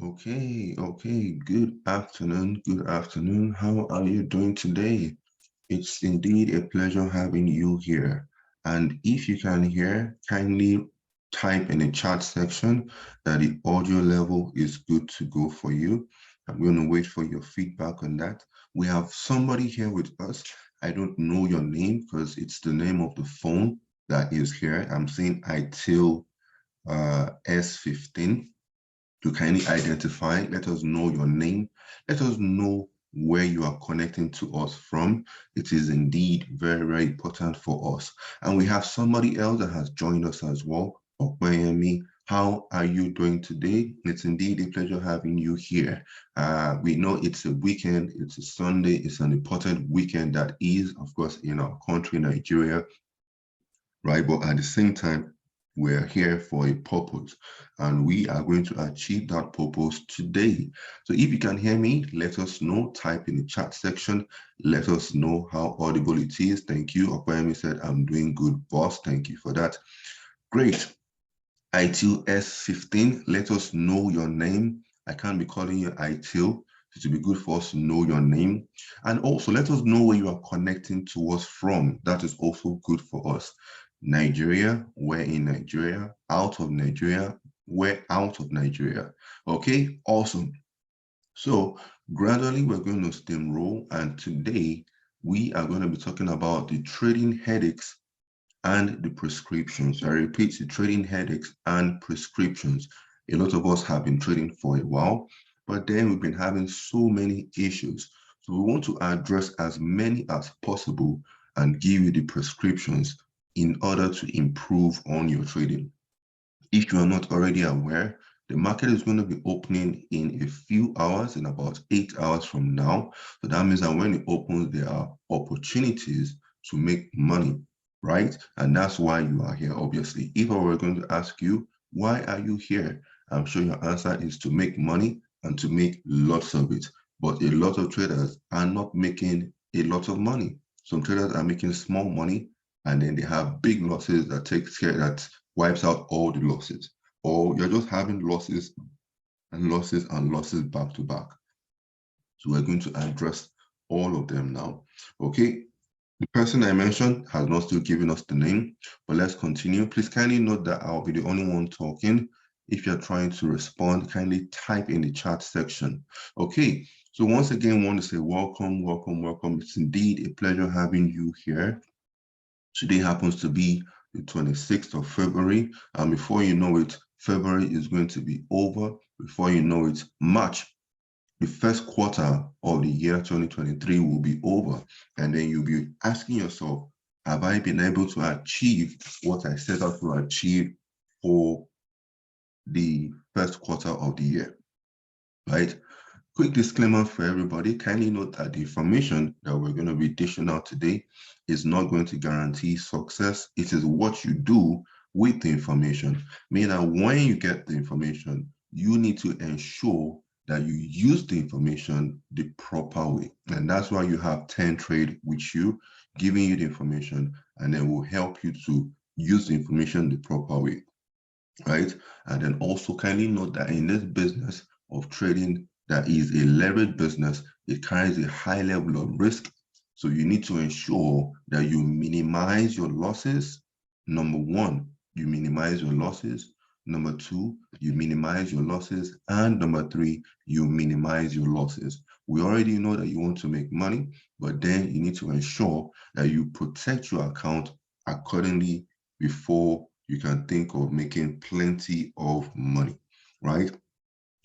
Okay. Good afternoon. Good afternoon. How are you doing today? It's indeed a pleasure having you here. And if you can hear, kindly type in the chat section that the audio level is good to go for you. I'm going to wait for your feedback on that. We have somebody here with us. I don't know your name because it's the name of the phone that is here. I'm seeing ITIL S15. To kindly identify, let us know your name, let us know where you are connecting to us from. It is indeed very important for us. And we have somebody else that has joined us as well. Okmayemi, how are you doing today? It's indeed a pleasure having you here. We know it's a weekend, it's a Sunday, it's an important weekend that is, of course, in our country, Nigeria, right? But at the same time, we're here for a purpose, and we are going to achieve that purpose today. So if you can hear me, let us know. Type in the chat section. Let us know how audible it is. Thank you. Okwayemi said, I'm doing good, boss. Thank you for that. Great. ITIL S15, let us know your name. I can't be calling you ITIL. It will be good for us to know your name. And also let us know where you are connecting to us from. That is also good for us. Nigeria, where in Nigeria, out of Nigeria, where out of Nigeria. Okay, awesome. So gradually we're going to steamroll, and today we are going to be talking about the trading headaches and the prescriptions. I repeat, the trading headaches and prescriptions. A lot of us have been trading for a while, but then we've been having so many issues. So we want to address as many as possible and give you the prescriptions in order to improve on your trading. If you are not already aware, the market is going to be opening in a few hours, in about 8 hours from now. So that means that when it opens, there are opportunities to make money, right? And that's why you are here, obviously. If I were going to ask you, why are you here? I'm sure your answer is to make money and to make lots of it. But a lot of traders are not making a lot of money. Some traders are making small money, and then they have big losses that wipes out all the losses, or you're just having losses and losses and losses back to back. So we're going to address all of them now. Okay, the person I mentioned has not still given us the name, but let's continue. Please kindly note that I'll be the only one talking. If you're trying to respond, kindly type in the chat section. Okay, so once again, I want to say welcome. It's indeed a pleasure having you here. Today happens to be the 26th of February, and before you know it, February is going to be over. Before you know it, March, the first quarter of the year 2023 will be over, and then you'll be asking yourself, have I been able to achieve what I set out to achieve for the first quarter of the year, right? Quick disclaimer for everybody, kindly note that the information that we're going to be dishing out today is not going to guarantee success. It is what you do with the information. Meaning that when you get the information, you need to ensure that you use the information the proper way. And that's why you have 10 Trade with you, giving you the information, and then will help you to use the information the proper way, right? And then also kindly note that in this business of trading, that is a leverage business, it carries a high level of risk. So you need to ensure that you minimize your losses. Number one, you minimize your losses. Number two, you minimize your losses. And number three, you minimize your losses. We already know that you want to make money, but then you need to ensure that you protect your account accordingly before you can think of making plenty of money, right?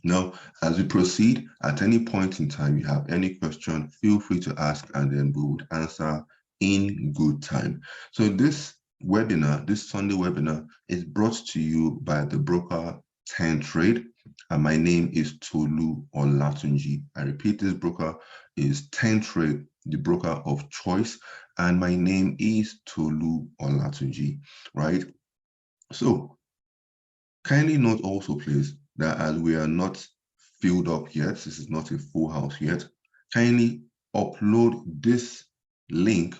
Now, as we proceed, at any point in time you have any question, feel free to ask, and then we would answer in good time. So this webinar, this Sunday webinar, is brought to you by the broker 10 Trade, and my name is Tolu Olatunji. I repeat, this broker is 10 Trade, the broker of choice, and my name is Tolu Olatunji, right? So kindly note also, please, that as we are not filled up yet, this is not a full house yet, kindly upload this link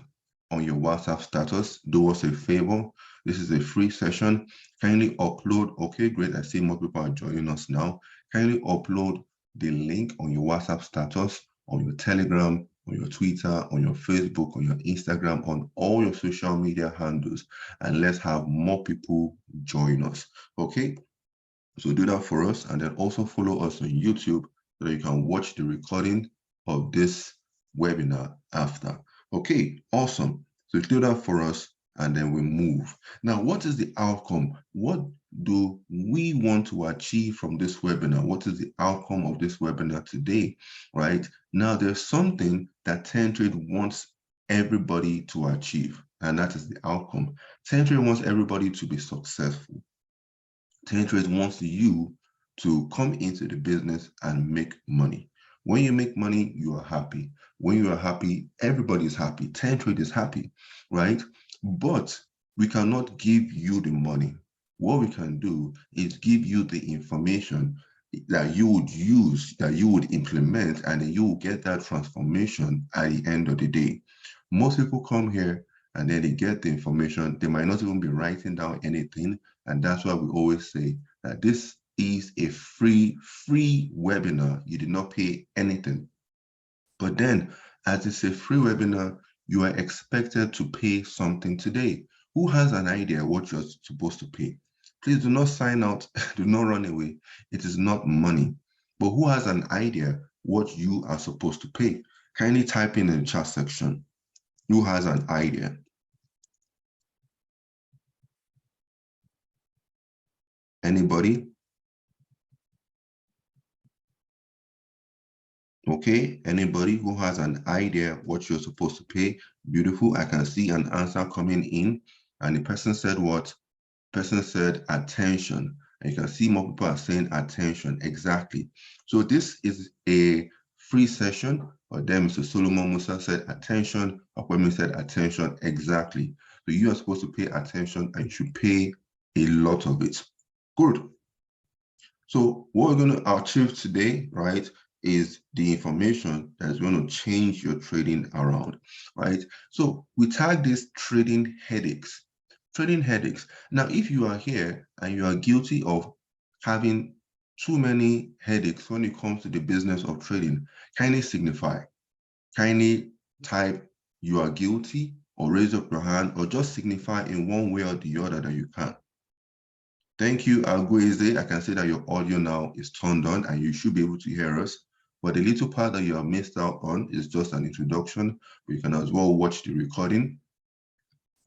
on your WhatsApp status. Do us a favor, This is a free session. Kindly upload. Okay, great. I see more people are joining us now. Kindly upload the link on your WhatsApp status, on your Telegram, on your Twitter, on your Facebook, on your Instagram, on all your social media handles, and let's have more people join us. Okay, so do that for us, and then also follow us on YouTube so that you can watch the recording of this webinar after. Okay, awesome. So do that for us, and then we move. Now, what is the outcome? What do we want to achieve from this webinar? What is the outcome of this webinar today, right? Now, there's something that Tentrade wants everybody to achieve, and that is the outcome. Tentrade wants everybody to be successful. Tentrade wants you to come into the business and make money. When you make money, you are happy. When you are happy, everybody is happy. Tentrade is happy, right? But we cannot give you the money. What we can do is give you the information that you would use, that you would implement, and then you will get that transformation at the end of the day. Most people come here and then they get the information. They might not even be writing down anything. And that's why we always say that this is a free webinar. You did not pay anything. But then, as it's a free webinar, you are expected to pay something today. Who has an idea what you're supposed to pay? Please do not sign out. Do not run away. It is not money. But who has an idea what you are supposed to pay? Kindly type in the chat section. Who has an idea? Anybody? Okay, anybody who has an idea what you're supposed to pay? Beautiful. I can see an answer coming in. And the person said what? The person said attention. And you can see more people are saying attention. Exactly. So this is a free session. But then Mr. Solomon Musa said attention. Akwemi said attention. Exactly. So you are supposed to pay attention and you should pay a lot of it. Good. So what we're going to achieve today, right, is the information that is going to change your trading around, right? So we tag this trading headaches. Trading headaches. Now, if you are here and you are guilty of having too many headaches when it comes to the business of trading, kindly signify. Kindly type you are guilty or raise up your hand or just signify in one way or the other that you can. Thank you, Agueze. I can see that your audio now is turned on and you should be able to hear us. But the little part that you have missed out on is just an introduction. You can as well watch the recording,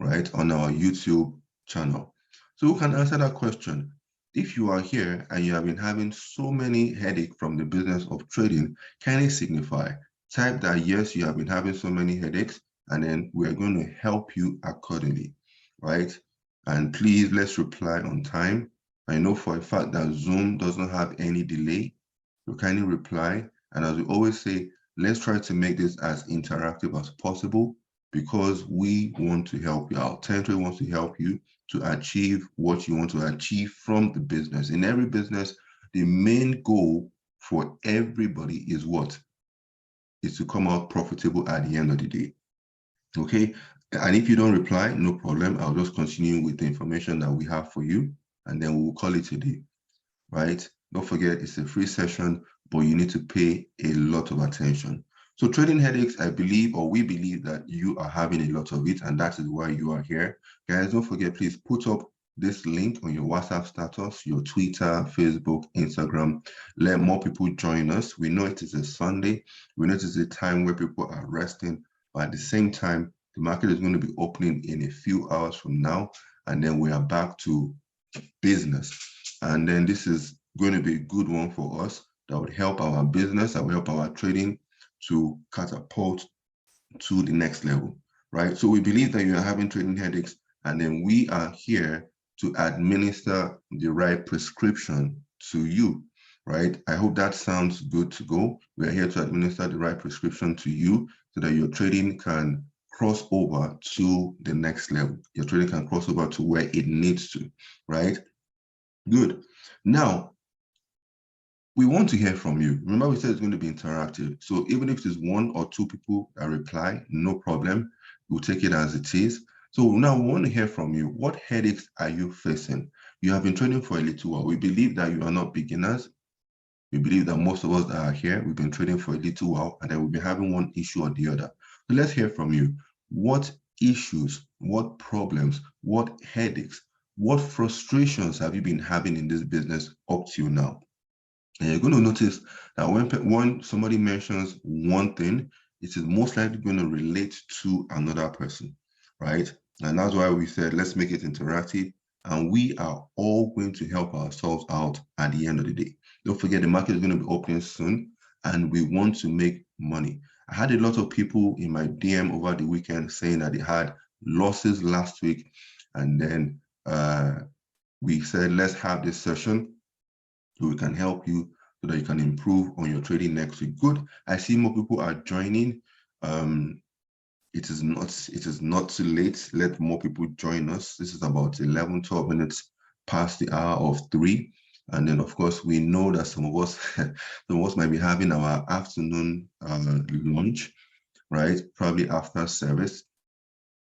right, on our YouTube channel. So who can answer that question? If you are here and you have been having so many headaches from the business of trading, kindly signify. Type that yes, you have been having so many headaches, and then we are going to help you accordingly, right? And please, let's reply on time. I know for a fact that Zoom doesn't have any delay. So kindly reply. And as we always say, let's try to make this as interactive as possible because we want to help you out. Tentrade wants to help you to achieve what you want to achieve from the business. In every business, the main goal for everybody is what? Is to come out profitable at the end of the day. Okay, and if you don't reply, no problem. I'll just continue with the information that we have for you, and then we'll call it a day, right? Don't forget, it's a free session, but you need to pay a lot of attention. So trading headaches, I believe, or we believe that you are having a lot of it, and that is why you are here. Guys, don't forget, please put up this link on your WhatsApp status, your Twitter, Facebook, Instagram. Let more people join us. We know it is a Sunday. We know it is a time where people are resting, but at the same time, the market is going to be opening in a few hours from now, and then we are back to business. And then this is going to be a good one for us that would help our business, that will help our trading to catapult to the next level, right? So we believe that you are having trading headaches, and then we are here to administer the right prescription to you, right? I hope that sounds good to go. We are here to administer the right prescription to you so that your trading can cross over to the next level. Your trading can cross over to where it needs to, right? Good. Now, we want to hear from you. Remember, we said it's going to be interactive. So even if it's one or two people that reply, no problem. We'll take it as it is. So now we want to hear from you. What headaches are you facing? You have been trading for a little while. We believe that you are not beginners. We believe that most of us that are here, we've been trading for a little while, and then we'll be having one issue or the other. So let's hear from you. What issues, what problems, what headaches, what frustrations have you been having in this business up till now? And you're going to notice that when somebody mentions one thing, it is most likely going to relate to another person, right? And that's why we said, let's make it interactive. And we are all going to help ourselves out at the end of the day. Don't forget, the market is going to be opening soon, and we want to make money. I had a lot of people in my DM over the weekend saying that they had losses last week. And then we said, let's have this session so we can help you so that you can improve on your trading next week. Good. I see more people are joining. It is not too late. Let more people join us. This is about 11, 12 minutes past the hour of 3. And then, of course, we know that some of us might be having our afternoon lunch, right? Probably after service.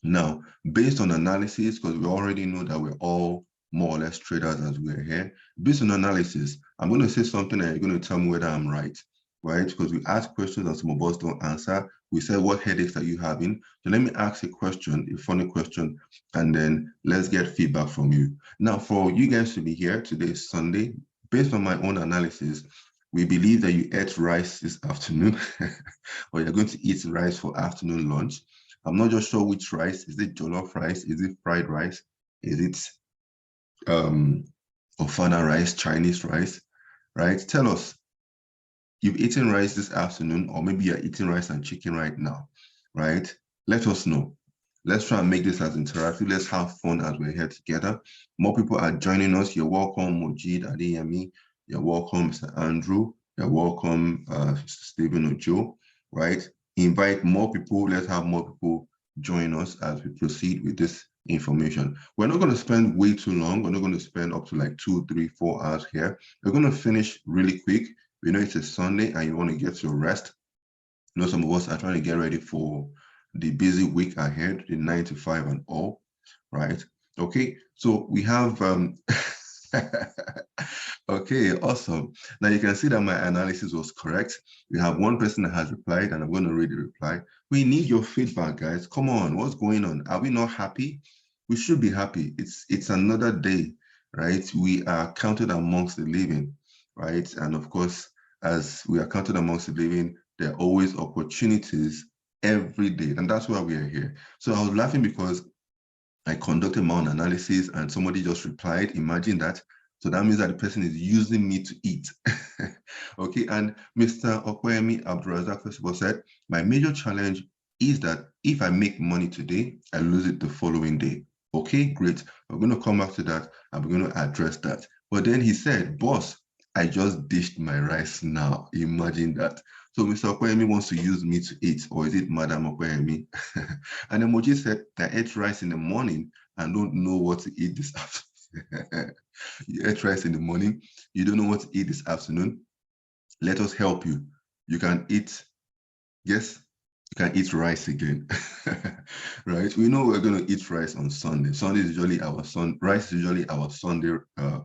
Now, based on analysis, because we already know that we're all more or less traders as we're here, based on analysis, I'm going to say something and you're going to tell me whether I'm right? Because we ask questions and some of us don't answer. We said, what headaches are you having? So let me ask a question, a funny question, and then let's get feedback from you. Now, for you guys to be here, today is Sunday. Based on my own analysis, we believe that you ate rice this afternoon, or you're going to eat rice for afternoon lunch. I'm not just sure which rice. Is it jollof rice? Is it fried rice? Is it Ofana rice, Chinese rice, right? Tell us, you've eaten rice this afternoon, or maybe you're eating rice and chicken right now, right? Let us know. Let's try and make this as interactive. Let's have fun as we're here together. More people are joining us. You're welcome, Mojid Adeyemi. You're welcome, Mr. Andrew. You're welcome, Stephen Ojo, right? Invite more people. Let's have more people join us as we proceed with this information. We're not going to spend way too long. We're not going to spend up to like 2, 3, 4 hours here. We're going to finish really quick. We know it's a Sunday and you want to get your rest. You know, some of us are trying to get ready for the busy week ahead, the 9 to 5 and all, right? Okay, so we have, okay, awesome. Now you can see that my analysis was correct. We have one person that has replied, and I'm going to read the reply. We need your feedback, guys. Come on, what's going on? Are we not happy? We should be happy. It's another day, right? We are counted amongst the living, right? And of course, as we are counted amongst the living, there are always opportunities every day, and that's why we are here. So I was laughing because I conducted my own analysis and somebody just replied. Imagine that. So that means that the person is using me to eat. Okay, and Mr. Okoyemi Abdurazak first of all said, my major challenge is that if I make money today, I lose it the following day. Okay, great. We're going to come back to that and we're going to address that. But then he said, boss, I just dished my rice now. Imagine that. So Mr. Okoyemi wants to use me to eat, or is it Madam Okoyemi? And Emoji said, I ate rice in the morning and don't know what to eat this afternoon. You ate rice in the morning, you don't know what to eat this afternoon. Let us help you. You can eat, yes, you can eat rice again, right? We know we're going to eat rice on Sunday. Sunday is usually rice is usually our Sunday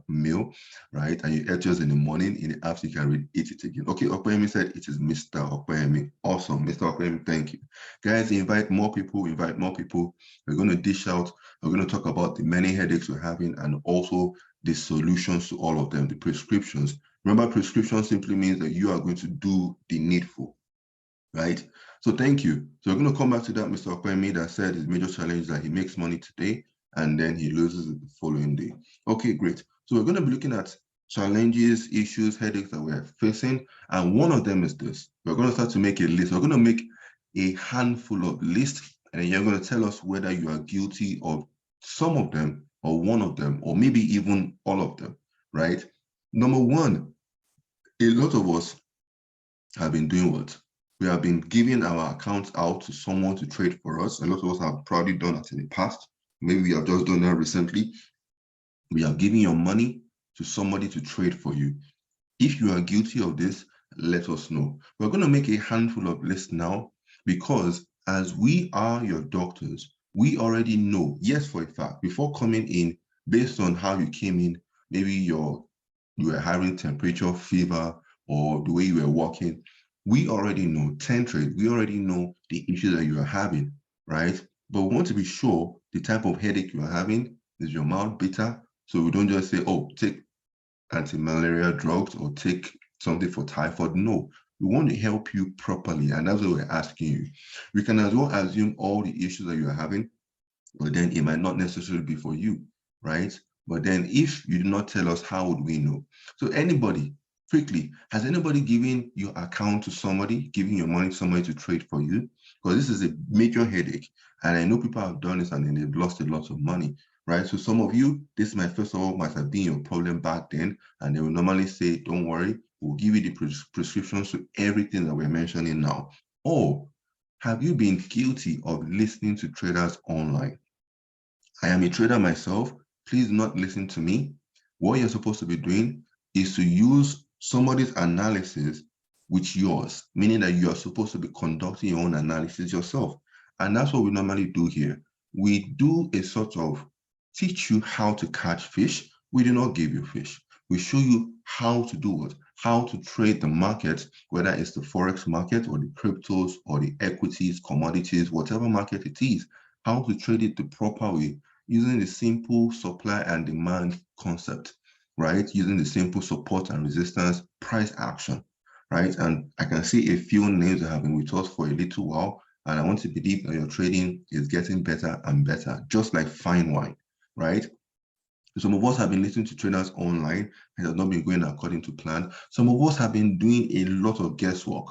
meal, right? And you ate yours in the morning, in the afternoon you can eat it again. Okay, Okoyemi said it is Mr. Okoyemi. Awesome, Mr. Okoyemi, thank you. Guys, invite more people, We're going to dish out, we're going to talk about the many headaches we're having and also the solutions to all of them, the prescriptions. Remember, prescription simply means that you are going to do the needful, right? So thank you. So we're going to come back to that Mr. Okoyemi that said his major challenge is that he makes money today and then he loses it the following day. Okay, great. So we're going to be looking at challenges, issues, headaches that we're facing. And one of them is this. We're going to start to make a list. We're going to make a handful of lists, and then you're going to tell us whether you are guilty of some of them or one of them, or maybe even all of them, right? Number one, a lot of us have been doing what? We have been giving our accounts out to someone to trade for us. A lot of us have probably done that in the past. Maybe we have just done that recently. We are giving your money to somebody to trade for you. If you are guilty of this, let us know. We're going to make a handful of lists now because as we are your doctors, we already know, yes, for a fact, before coming in, based on how you came in, maybe you were having temperature, fever, or the way you were walking, we already know, trade, we already know the issue that you are having, right? But we want to be sure the type of headache you are having. Is your mouth bitter? So we don't just say, oh, take anti-malaria drugs or take something for typhoid. No, we want to help you properly, and that's what we're asking you. We can as well assume all the issues that you are having, but then it might not necessarily be for you, right? But then if you do not tell us, how would we know? So anybody, quickly, has anybody given your account to somebody, giving your money to somebody to trade for you? Because this is a major headache. And I know people have done this and then they've lost a lot of money, right? So some of you, this might first of all might have been your problem back then. And they will normally say, don't worry, we'll give you the prescriptions to everything that we're mentioning now. Or have you been guilty of listening to traders online? I am a trader myself. Please do not listen to me. What you're supposed to be doing is to use somebody's analysis with yours, meaning that you are supposed to be conducting your own analysis yourself. And that's what we normally do here. We do a sort of teach you how to catch fish. We do not give you fish. We show you how to do it, how to trade the market, whether it's the Forex market or the cryptos or the equities, commodities, whatever market it is, how to trade it the proper way, using the simple supply and demand concept, right? Using the simple support and resistance price action, right? And I can see a few names that have been with us for a little while, and I want to believe that your trading is getting better and better, just like fine wine, right? Some of us have been listening to traders online and have not been going according to plan. Some of us have been doing a lot of guesswork.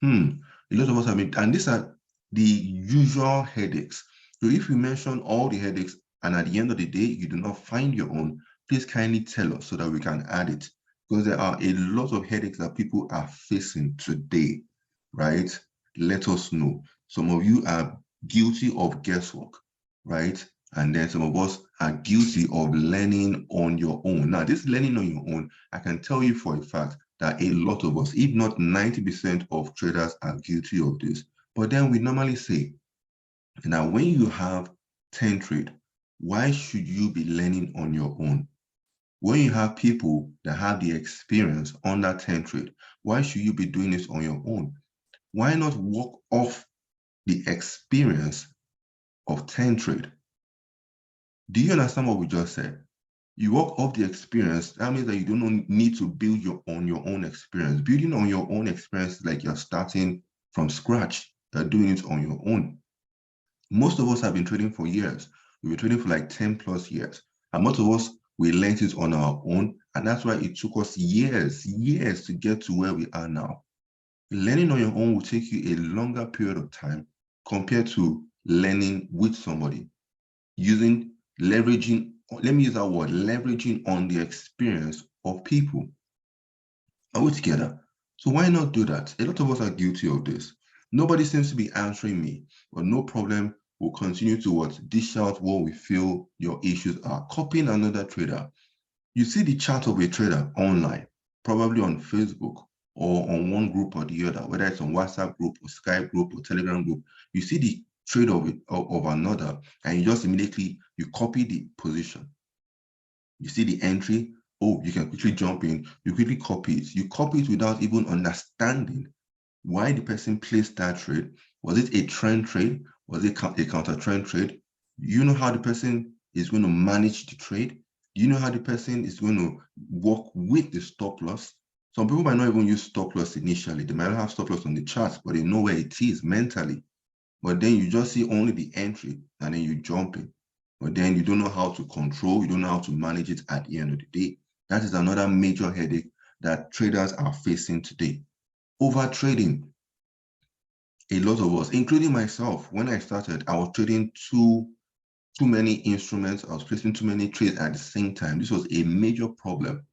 A lot of us have been, and these are the usual headaches. So if we mention all the headaches and at the end of the day, you do not find your own, please kindly tell us so that we can add it. Because there are a lot of headaches that people are facing today, right? Let us know. Some of you are guilty of guesswork, right? And then some of us are guilty of learning on your own. Now, this learning on your own, I can tell you for a fact that a lot of us, if not 90% of traders, are guilty of this. But then we normally say, now when you have 10 trade, why should you be learning on your own? When you have people that have the experience on that 10 trade, why should you be doing this on your own? Why not walk off the experience of 10 trade? Do you understand what we just said? You walk off the experience, that means that you don't need to build your own experience. Building on your own experience is like you're starting from scratch. You're doing it on your own. Most of us have been trading for years. We've been trading for like 10 plus years. And most of us, we learned it on our own. And that's why it took us years to get to where we are now. Learning on your own will take you a longer period of time compared to learning with somebody, leveraging, let me use that word, leveraging on the experience of people. Are we together? So why not do that? A lot of us are guilty of this. Nobody seems to be answering me, but no problem. We'll continue to dish out what we feel your issues are. Copying another trader. You see the chart of a trader online, probably on Facebook or on one group or the other, whether it's on WhatsApp group or Skype group or Telegram group. You see the trade of another, and you just immediately, you copy the position. You see the entry, oh, you can quickly jump in, you quickly copy it. You copy it without even understanding why the person placed that trade. Was it a trend trade? Was it a counter trend trade? You know how the person is going to manage the trade? You know how the person is going to work with the stop loss? Some people might not even use stop loss initially. They might not have stop loss on the charts, but they know where it is mentally. But then you just see only the entry and then you jump in. But then you don't know how to control, you don't know how to manage it at the end of the day. That is another major headache that traders are facing today. Over trading. A lot of us, including myself, when I started, I was trading too many instruments. I was placing too many trades at the same time. This was a major problem.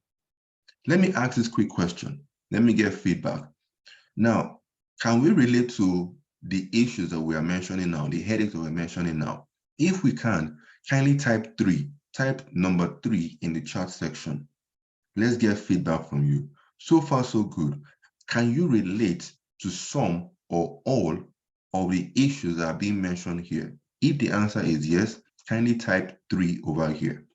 Let me ask this quick question. Let me get feedback. Now, can we relate to the issues that we are mentioning now, the headaches that we're mentioning now? If we can, kindly type number 3 in the chat section. Let's get feedback from you. So far, so good. Can you relate to some or all of the issues that are being mentioned here? If the answer is yes, kindly type 3 over here.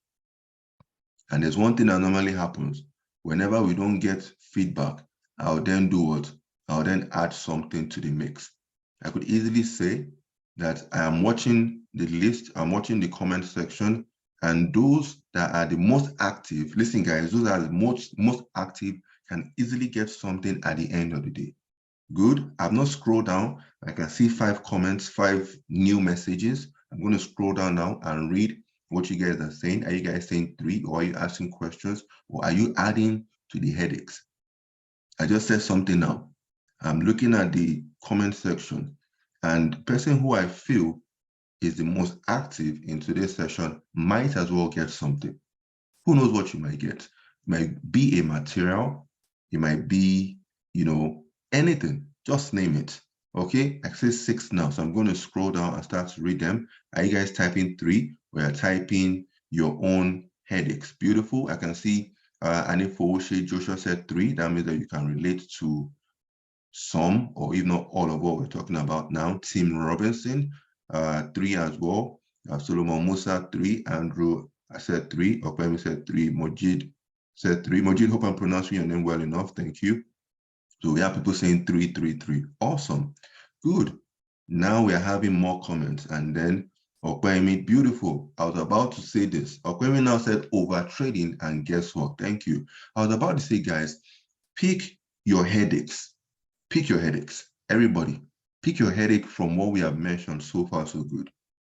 And there's one thing that normally happens. Whenever we don't get feedback, I'll then do what? I'll then add something to the mix. I could easily say that I am watching the list, I'm watching the comment section, and those that are the most active, listen guys, those that are the most active can easily get something at the end of the day. Good. I've not scrolled down. I can see 5 comments, 5 new messages. I'm going to scroll down now and read what you guys are saying. Are you guys saying 3, or are you asking questions, or are you adding to the headaches? I just said something now. I'm looking at the comment section, and the person who I feel is the most active in today's session might as well get something. Who knows what you might get? It might be a material. It might be, anything. Just name it. Okay, I say 6 now, so I'm going to scroll down and start to read them. Are you guys typing 3? We are typing your own headaches. Beautiful. I can see Anifowoshe Joshua said 3. That means that you can relate to some, or if not all of what we're talking about now. Tim Robinson, 3 as well. Solomon Musa, 3. Andrew, I said 3. Opemi said 3. Mojid said 3. Mojid, hope I'm pronouncing your name well enough. Thank you. So we have people saying 3, 3, 3. Awesome. Good. Now we are having more comments. And then Opemi, beautiful. I was about to say this. Opemi now said over trading, and guess what? Thank you. I was about to say, guys, pick your headaches. Pick your headaches. Everybody, pick your headache from what we have mentioned so far, so good.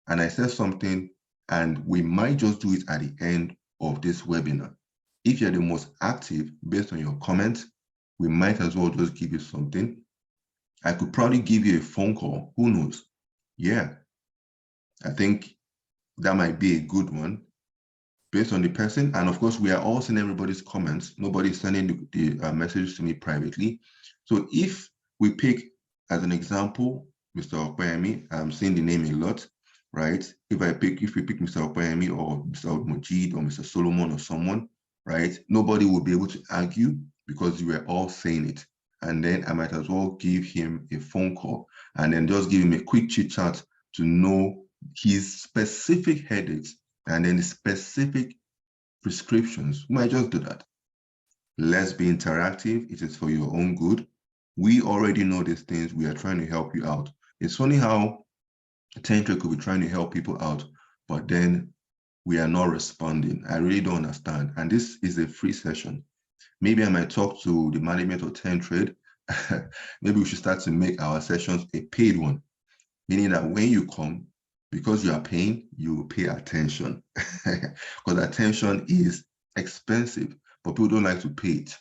And I said something, and we might just do it at the end of this webinar. If you're the most active based on your comments, we might as well just give you something. I could probably give you a phone call. Who knows? Yeah, I think that might be a good one based on the person. And of course, we are all seeing everybody's comments. Nobody's sending the messages to me privately. So if we pick, as an example, Mr. Opeyemi, I'm saying the name a lot, right? If we pick Mr. Opeyemi or Mr. Mojid or Mr. Solomon or someone, right? Nobody will be able to argue because you were all saying it. And then I might as well give him a phone call and then just give him a quick chit chat to know his specific headaches and then the specific prescriptions. We might just do that. Let's be interactive. It is for your own good. We already know these things. We are trying to help you out. It's funny how Tentra could be trying to help people out, but then we are not responding. I really don't understand. And this is a free session. Maybe I might talk to the management of Tentrade. Maybe we should start to make our sessions a paid one, meaning that when you come, because you are paying, you will pay attention. Because attention is expensive, but people don't like to pay it,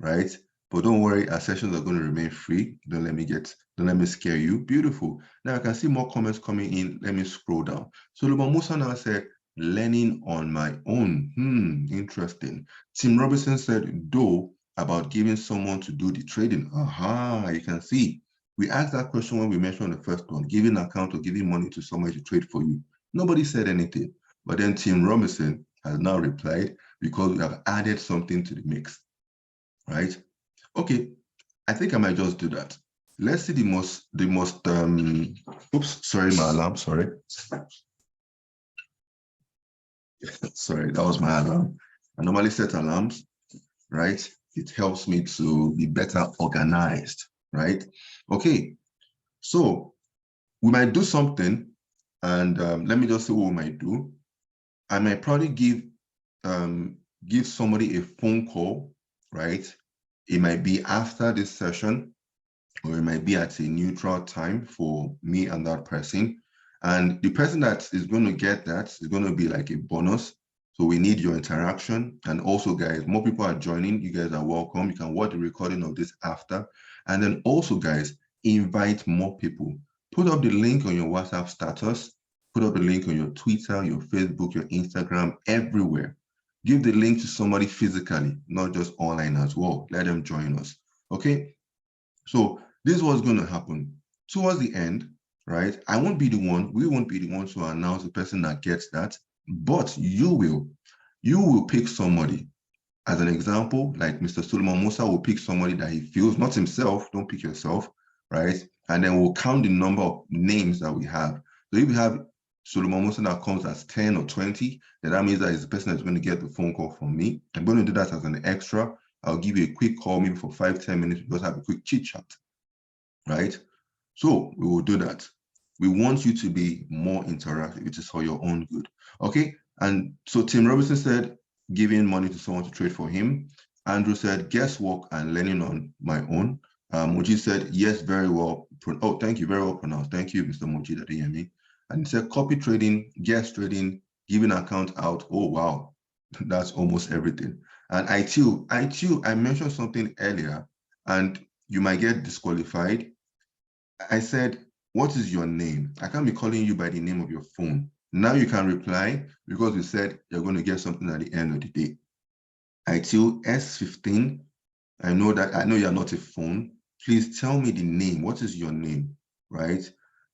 right? But don't worry, our sessions are going to remain free. Don't let me scare you. Beautiful. Now I can see more comments coming in. Let me scroll down. So Solomon Musa now said, learning on my own. Interesting. Tim Robinson said, though, about giving someone to do the trading. Aha, you can see. We asked that question when we mentioned the first one, giving account or giving money to someone to trade for you. Nobody said anything. But then Tim Robinson has now replied because we have added something to the mix, right? Okay, I think I might just do that. Let's see oops, sorry, my alarm, sorry. Sorry, that was my alarm. I normally set alarms, right? It helps me to be better organized, right? Okay, so we might do something, and let me just say what we might do. I might probably give somebody a phone call, right? It might be after this session, or it might be at a neutral time for me and that person. And the person that is going to get that is going to be like a bonus. So we need your interaction. And also, guys, more people are joining. You guys are welcome. You can watch the recording of this after. And then also, guys, invite more people. Put up the link on your WhatsApp status. Put up the link on your Twitter, your Facebook, your Instagram, everywhere. Give the link to somebody physically, not just online as well. Let them join us. Okay? So this is what's going to happen. Towards the end, right? We won't be the ones to announce the person that gets that, but you will. You will pick somebody. As an example, like Mr. Solomon Musa will pick somebody that he feels, not himself, don't pick yourself, right? And then we'll count the number of names that we have. So if we have Solomon Musa that comes as 10 or 20, then that means that is the person that's going to get the phone call from me. I'm going to do that as an extra. I'll give you a quick call, maybe for 5-10 minutes, we just have a quick chit chat, right? So we will do that. We want you to be more interactive. It is for your own good. Okay. And so Tim Robinson said, giving money to someone to trade for him. Andrew said, guesswork and learning on my own. Moji said, yes, very well. Oh, thank you. Very well pronounced. Thank you, Mr. Moji, that hear me. And he said, copy trading, guess trading, giving account out. Oh, wow. That's almost everything. And I mentioned something earlier, and you might get disqualified. I said, what is your name? I can't be calling you by the name of your phone. Now you can reply because you said you're going to get something at the end of the day. ITIL S15, I know you're not a phone. Please tell me the name. What is your name, right?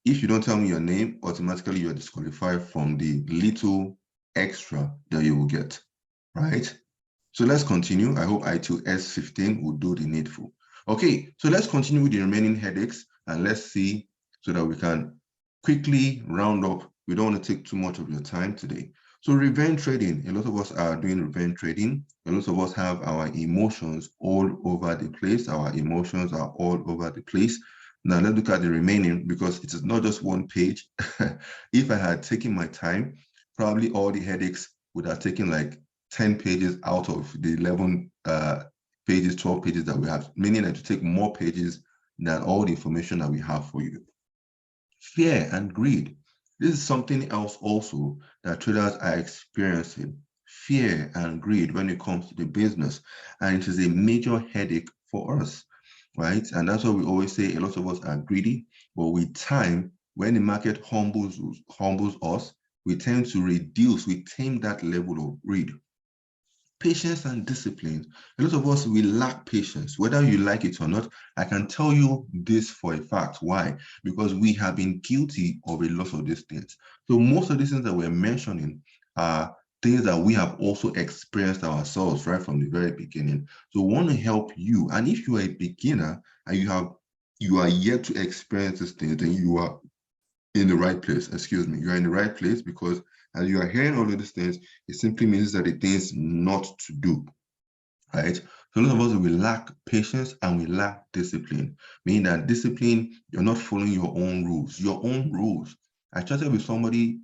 If you don't tell me your name, automatically you're disqualified from the little extra that you will get, right? So let's continue. I hope ITIL S15 will do the needful. Okay, so let's continue with the remaining headaches and let's see so that we can quickly round up. We don't want to take too much of your time today. So revenge trading, a lot of us are doing revenge trading. A lot of us have our emotions all over the place. Our emotions are all over the place. Now let's look at the remaining because it is not just one page. If I had taken my time, probably all the headaches would have taken like 10 pages out of the 11 pages, 12 pages that we have, meaning that to take more pages than all the information that we have for you. Fear and greed. This is something else also that traders are experiencing. Fear and greed when it comes to the business. And it is a major headache for us, right? And that's why we always say a lot of us are greedy, but with time, when the market humbles us, we tend to reduce, we tame that level of greed. Patience and discipline. A lot of us, we lack patience, whether you like it or not. I can tell you this for a fact. Why? Because we have been guilty of a lot of these things. So most of these things that we're mentioning are things that we have also experienced ourselves right from the very beginning. So we want to help you. And if you are a beginner and you are yet to experience these things, then you are in the right place. Excuse me. You are in the right place because as you are hearing all of these things, it simply means that the things not to do, right? So a lot of us, we lack patience and we lack discipline, meaning that discipline, you're not following your own rules, I chatted with somebody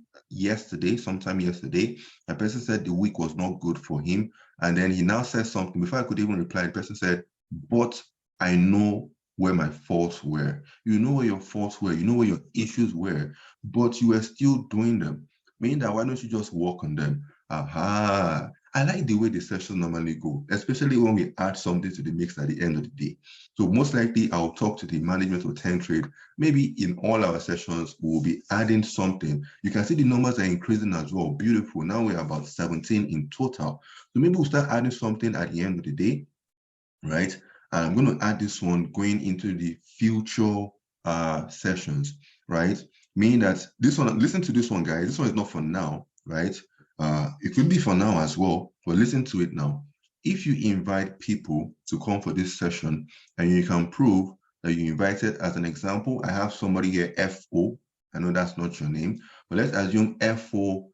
sometime yesterday, a person said the week was not good for him. And then he now said something, before I could even reply, the person said, but I know where my faults were. You know where your faults were, you know where your issues were, but you were still doing them. Meaning that why don't you just work on them? Aha. I like the way the sessions normally go, especially when we add something to the mix at the end of the day. So most likely I'll talk to the management of 10 Trade. Maybe in all our sessions, we'll be adding something. You can see the numbers are increasing as well. Beautiful. Now we're about 17 in total. So maybe we'll start adding something at the end of the day, right? And I'm going to add this one going into the future sessions, right? Meaning that this one, listen to this one, guys. This one is not for now, right? It could be for now as well, but listen to it now. If you invite people to come for this session and you can prove that you invited, as an example, I have somebody here, FO. I know that's not your name, but let's assume FO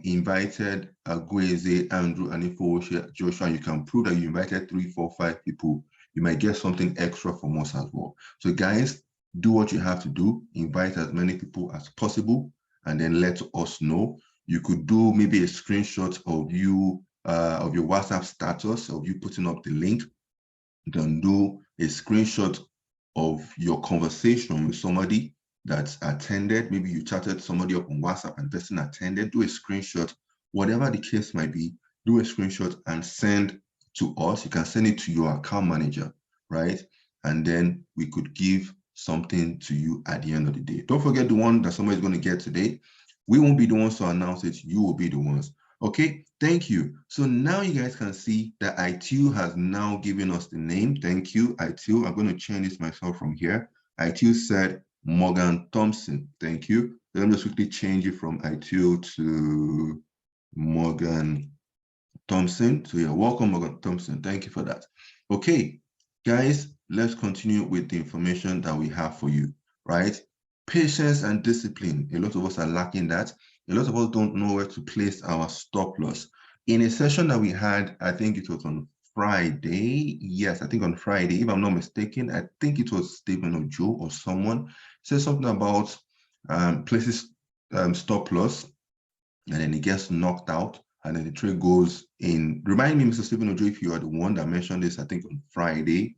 invited Gweze, Andrew, and Ifo, Joshua. You can prove that you invited 3, 4, 5 people. You might get something extra from us as well. So guys, do what you have to do. Invite as many people as possible and then let us know. You could do maybe a screenshot of you, of your WhatsApp status, of you putting up the link. You can do a screenshot of your conversation with somebody that attended. Maybe you chatted somebody up on WhatsApp and person attended. Do a screenshot, whatever the case might be, do a screenshot and send to us. You can send it to your account manager, right? And then we could give something to you at the end of the day. Don't forget the one that somebody's going to get today. We won't be the ones to announce it. You will be the ones. Okay, thank you. So now you guys can see that ITU has now given us the name. Thank you, ITU. I'm going to change this myself from here. ITU said Morgan Thompson. Thank you. Let me just quickly change it from ITU to Morgan Thompson. So yeah, welcome, Morgan Thompson. Thank you for that. Okay, guys, let's continue with the information that we have for you, right? Patience and discipline. A lot of us are lacking that. A lot of us don't know where to place our stop loss. In a session that we had, I think it was on Friday. Yes, I think on Friday, if I'm not mistaken, I think it was Stephen or Joe or someone said something about places stop loss, and then it gets knocked out, and then the trade goes in. Remind me, Mr. Stephen Ojo, if you are the one that mentioned this, I think on Friday,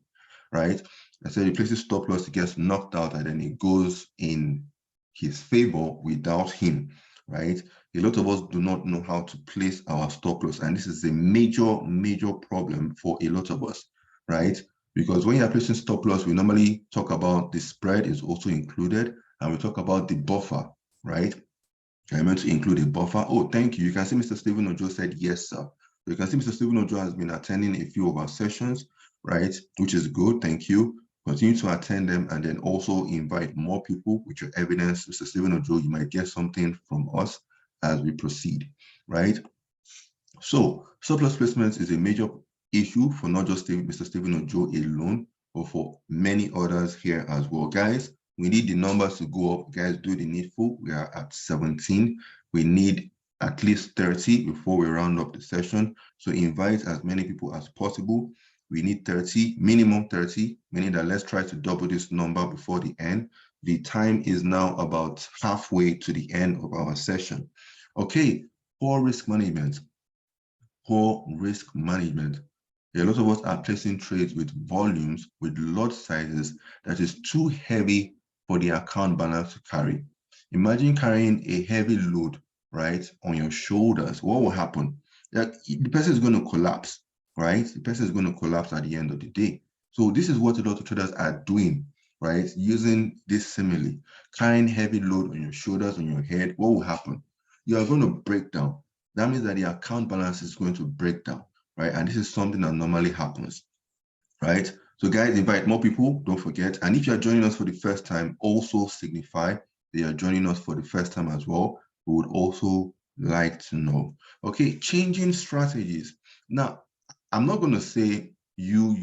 right? I said he places stop loss, it gets knocked out, and then it goes in his favor without him, right? A lot of us do not know how to place our stop loss, and this is a major, major problem for a lot of us, right? Because when you're placing stop loss, we normally talk about the spread is also included, and we talk about the buffer, right? I meant to include a buffer. Oh, thank you. You can see Mr. Stephen Ojo said yes, sir. You can see Mr. Stephen Ojo has been attending a few of our sessions, right? Which is good. Thank you. Continue to attend them and then also invite more people with your evidence. Mr. Stephen Ojo, you might get something from us as we proceed, right? So surplus placements is a major issue for not just Mr. Stephen Ojo alone, but for many others here as well. Guys, we need the numbers to go up. Guys, do the needful. We are at 17. We need at least 30 before we round up the session. So invite as many people as possible. We need 30, minimum 30, meaning that let's try to double this number before the end. The time is now about halfway to the end of our session. Okay, poor risk management. Poor risk management. A lot of us are placing trades with volumes, with lot sizes that is too heavy for the account balance to carry. Imagine carrying a heavy load, right, on your shoulders. What will happen? The person is going to collapse, right? The person is going to collapse at the end of the day. So this is what a lot of traders are doing, right? Using this simile, carrying heavy load on your shoulders, on your head. What will happen? You are going to break down. That means that the account balance is going to break down, right? And this is something that normally happens, right? So guys, invite more people, don't forget. And if you're joining us for the first time, also signify that you're joining us for the first time as well. We would also like to know. Okay, changing strategies. Now, I'm not going to say you.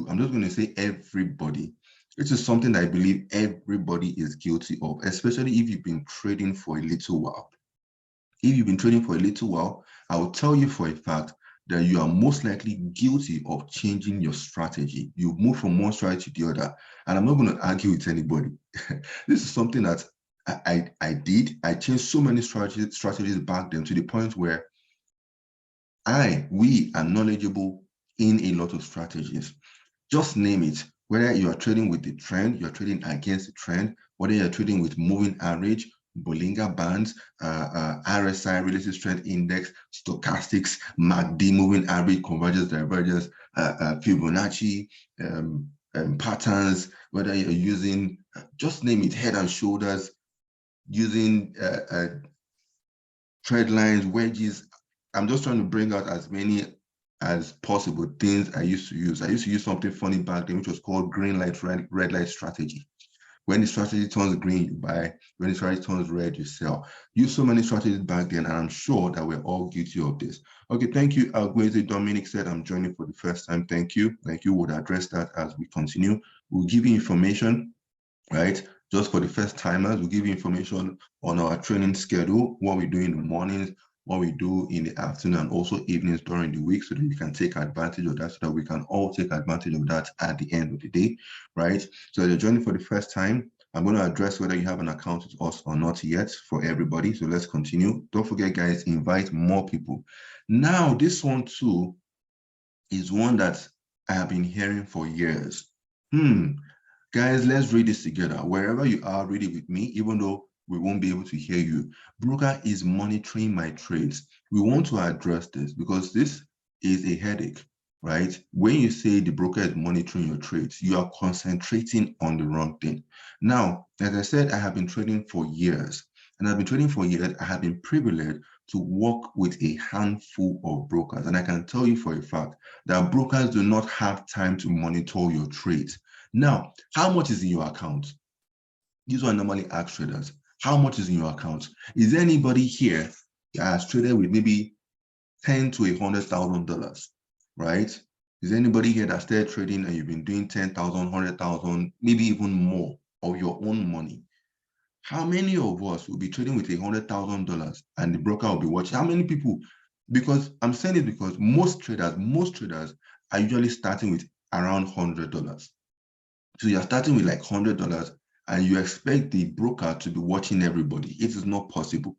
I'm just going to say everybody. This is something that I believe everybody is guilty of, especially if you've been trading for a little while. If you've been trading for a little while, I will tell you for a fact that you are most likely guilty of changing your strategy. You move from one strategy to the other. And I'm not going to argue with anybody. This is something that I did. I changed so many strategies back then to the point where we are knowledgeable in a lot of strategies. Just name it. Whether you are trading with the trend, you're trading against the trend, whether you're trading with moving average, Bollinger Bands, RSI, Relative Strength Index, stochastics, MACD, moving average, convergence, divergence, Fibonacci, patterns, whether you're using, just name it, head and shoulders, using trend lines, wedges. I'm just trying to bring out as many as possible things I used to use. I used to use something funny back then, which was called green light, red light strategy. When the strategy turns green, you buy. When the strategy turns red, you sell. Use so many strategies back then, and I'm sure that we're all guilty of this. Okay, thank you. Algueze Dominic said, I'm joining for the first time. Thank you. Thank you. We'll address that as we continue. We'll give you information, right? Just for the first timers, we'll give you information on our training schedule, what we do in the mornings, what we do in the afternoon, and also evenings during the week, so that you can take advantage of that, so that we can all take advantage of that at the end of the day, right? So if you're joining for the first time, I'm going to address whether you have an account with us or not yet for everybody. So let's continue. Don't forget, guys, invite more people. Now, this one too is one that I have been hearing for years. Guys, let's read this together. Wherever you are, read it with me, even though we won't be able to hear you. Broker is monitoring my trades. We want to address this because this is a headache, right? When you say the broker is monitoring your trades, you are concentrating on the wrong thing. Now, as I said, I have been trading for years. And I've been trading for years. I have been privileged to work with a handful of brokers. And I can tell you for a fact that brokers do not have time to monitor your trades. Now, how much is in your account? This is what I normally ask traders. How much is in your account? Is there anybody here that has traded with maybe $10,000 to $100,000, right? Is there anybody here that started trading and you've been doing 10,000, 100,000, maybe even more of your own money? How many of us will be trading with $100,000 and the broker will be watching? How many people? Because I'm saying it because most traders are usually starting with around $100. So you're starting with like $100 and you expect the broker to be watching everybody. It is not possible.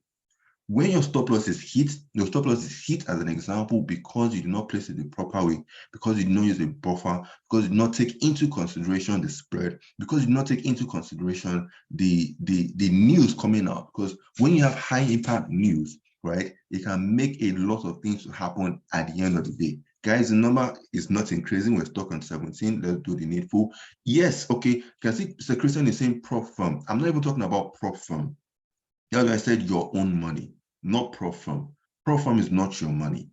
When your stop loss is hit, as an example because you did not place it the proper way, because you did not use a buffer, because you did not take into consideration the spread, because you did not take into consideration the news coming out. Because when you have high impact news, right, it can make a lot of things to happen at the end of the day. Guys, the number is not increasing. We're stuck on 17. Let's do the needful. Yes, okay. You can see Mr. Christian is saying prop firm. I'm not even talking about prop firm. That's why I said your own money, not prop firm. Prop firm is not your money,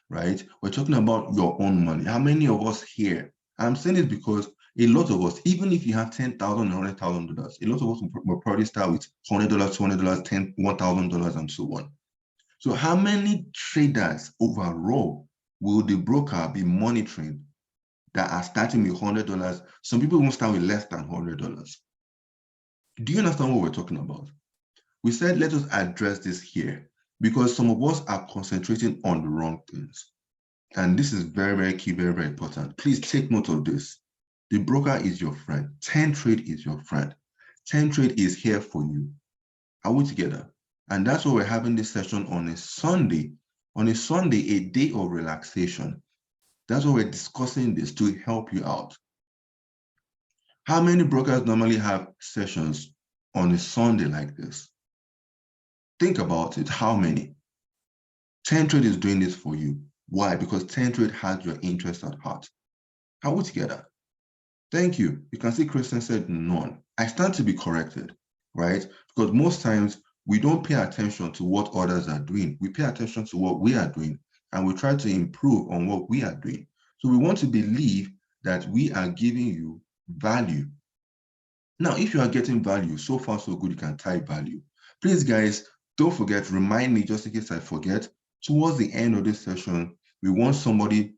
right? We're talking about your own money. How many of us here? I'm saying it because a lot of us, even if you have $10,000, $100,000, a lot of us will probably start with $100, $200, $10,000, $1,000, and so on. So how many traders overall will the broker be monitoring that are starting with $100? Some people won't start with less than $100. Do you understand what we're talking about? We said, let us address this here because some of us are concentrating on the wrong things. And this is very, very key, very, very important. Please take note of this. The broker is your friend. 10Trade is your friend. 10Trade is here for you. Are we together? And that's why we're having this session on a Sunday. On a Sunday, a day of relaxation. That's why we're discussing this to help you out. How many brokers normally have sessions on a Sunday like this? Think about it. How many? 10Trade is doing this for you. Why? Because 10Trade has your interest at heart. Are we together? Thank you. You can see Christian said none. I stand to be corrected, right? Because most times we don't pay attention to what others are doing. We pay attention to what we are doing, and we try to improve on what we are doing. So we want to believe that we are giving you value. Now, if you are getting value, so far so good, you can type value. Please, guys, don't forget, remind me just in case I forget, towards the end of this session, we want somebody,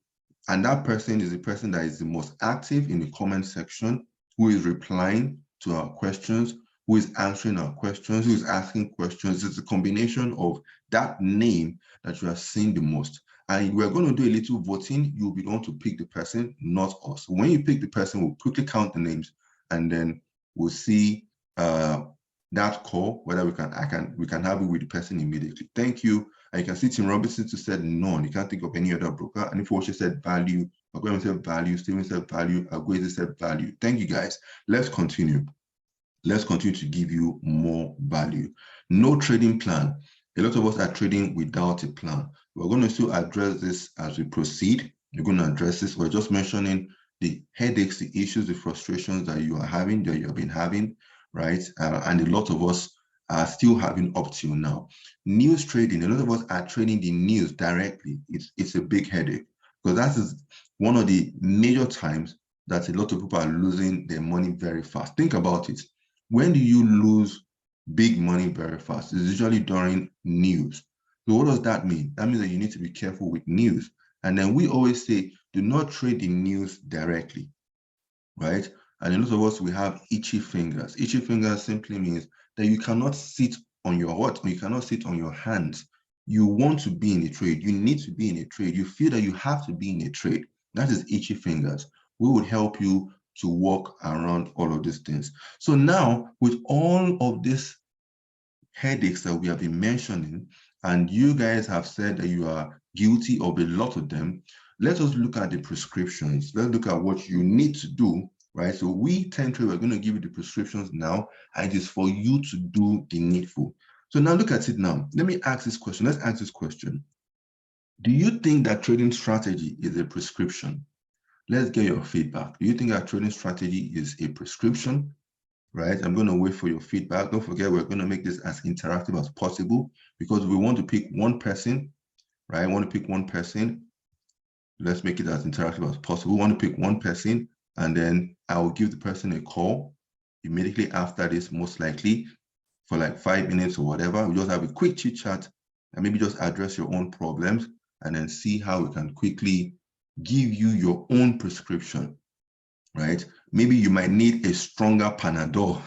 and that person is the person that is the most active in the comment section, who is replying to our questions, who is answering our questions, who is asking questions. It's a combination of that name that you are seeing the most. And we're going to do a little voting. You'll be the one to pick the person, not us. When you pick the person, we'll quickly count the names, and then we'll see that call, whether we can have it with the person immediately. Thank you. And you can see Tim Robinson said none. You can't think of any other broker. And if Washer said value, Aguero said value, Steven said value, Aguero said value. Thank you, guys. Let's continue. Let's continue to give you more value. No trading plan. A lot of us are trading without a plan. We're going to still address this as we proceed. We're going to address this. We're just mentioning the headaches, the issues, the frustrations that you are having, that you have been having, right? And a lot of us are still having up till now. News trading, a lot of us are trading the news directly. It's a big headache because that is one of the major times that a lot of people are losing their money very fast. Think about it. When do you lose big money very fast? It's usually during news. So what does that mean? That means that you need to be careful with news. And then we always say, do not trade the news directly, right? And a lot of us, we have itchy fingers. Itchy fingers simply means that you cannot sit on your what? Or you cannot sit on your hands. You want to be in a trade. You need to be in a trade. You feel that you have to be in a trade. That is itchy fingers. We would help you to walk around all of these things. So now, with all of these headaches that we have been mentioning, and you guys have said that you are guilty of a lot of them, let us look at the prescriptions. Let's look at what you need to do, right? So we 10Trade, we're going to give you the prescriptions now, and it is for you to do the needful. So now look at it now. Let me ask this question. Let's ask this question. Do you think that trading strategy is a prescription? Let's get your feedback. Do you think that trading strategy is a prescription? Right? I'm going to wait for your feedback. Don't forget, we're going to make this as interactive as possible because we want to pick one person, right? I want to pick one person. Let's make it as interactive as possible. We want to pick one person, and then I will give the person a call immediately after this, most likely for like 5 minutes or whatever. We just have a quick chit chat and maybe just address your own problems and then see how we can quickly give you your own prescription, right? Maybe you might need a stronger Panadol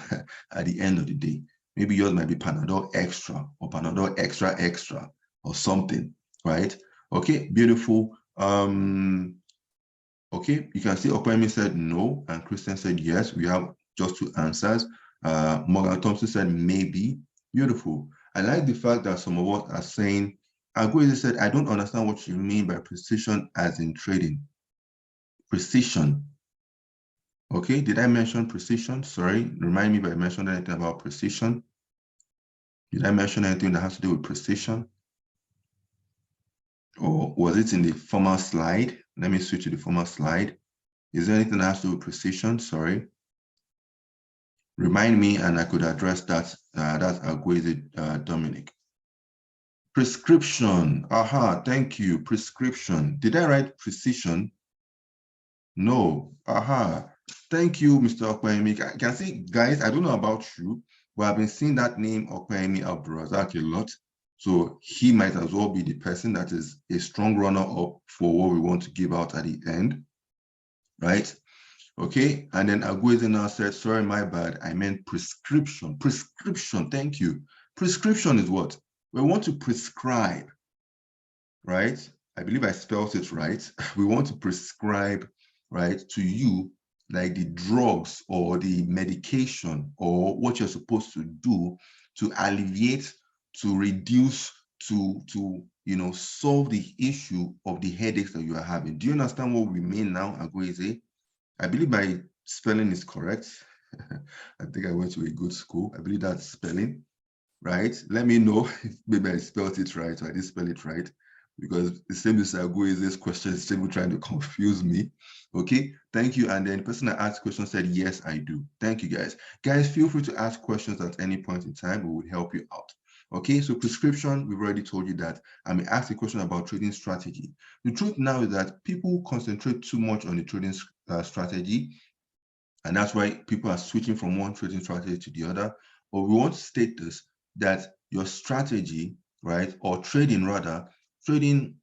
at the end of the day. Maybe yours might be Panadol Extra or Panadol Extra Extra or something, right? Okay, beautiful. Okay, you can see Okwemi said no, and Christian said yes. We have just 2 answers. Morgan Thompson said maybe. Beautiful. I like the fact that some of us are saying, Aguizi said, I don't understand what you mean by precision as in trading. Precision. Okay, did I mention precision? Sorry, remind me if I mentioned anything about precision. Did I mention anything that has to do with precision? Or was it in the former slide? Let me switch to the former slide. Is there anything that has to do with precision? Sorry. Remind me and I could address that. That's Aguizi Dominic. Prescription. Aha, thank you. Prescription. Did I write precision? No. Aha. Thank you, Mr. Okwemi. I can see, guys, I don't know about you, but I've been seeing that name Okwemi Abdurazak a lot. So he might as well be the person that is a strong runner-up for what we want to give out at the end, right? Okay, and then Aguizi now said, sorry, my bad, I meant prescription. Prescription, thank you. Prescription is what? We want to prescribe, right? I believe I spelled it right. We want to prescribe, right, to you, like the drugs or the medication or what you're supposed to do to alleviate, to reduce, to solve the issue of the headaches that you are having. Do you understand what we mean now, Aguizi? I believe my spelling is correct. I think I went to a good school. I believe that's spelling, right? Let me know if maybe I spelled it right or I didn't spell it right, because the same as Aguizi's question is still trying to confuse me. Okay, thank you. And then the person that asked question said, yes, I do. Thank you, guys. Guys, feel free to ask questions at any point in time. We will help you out. Okay, so prescription, we've already told you that. I may ask a question about trading strategy. The truth now is that people concentrate too much on the trading strategy, and that's why people are switching from one trading strategy to the other. But we want to state this, that your strategy, right, or trading rather, trading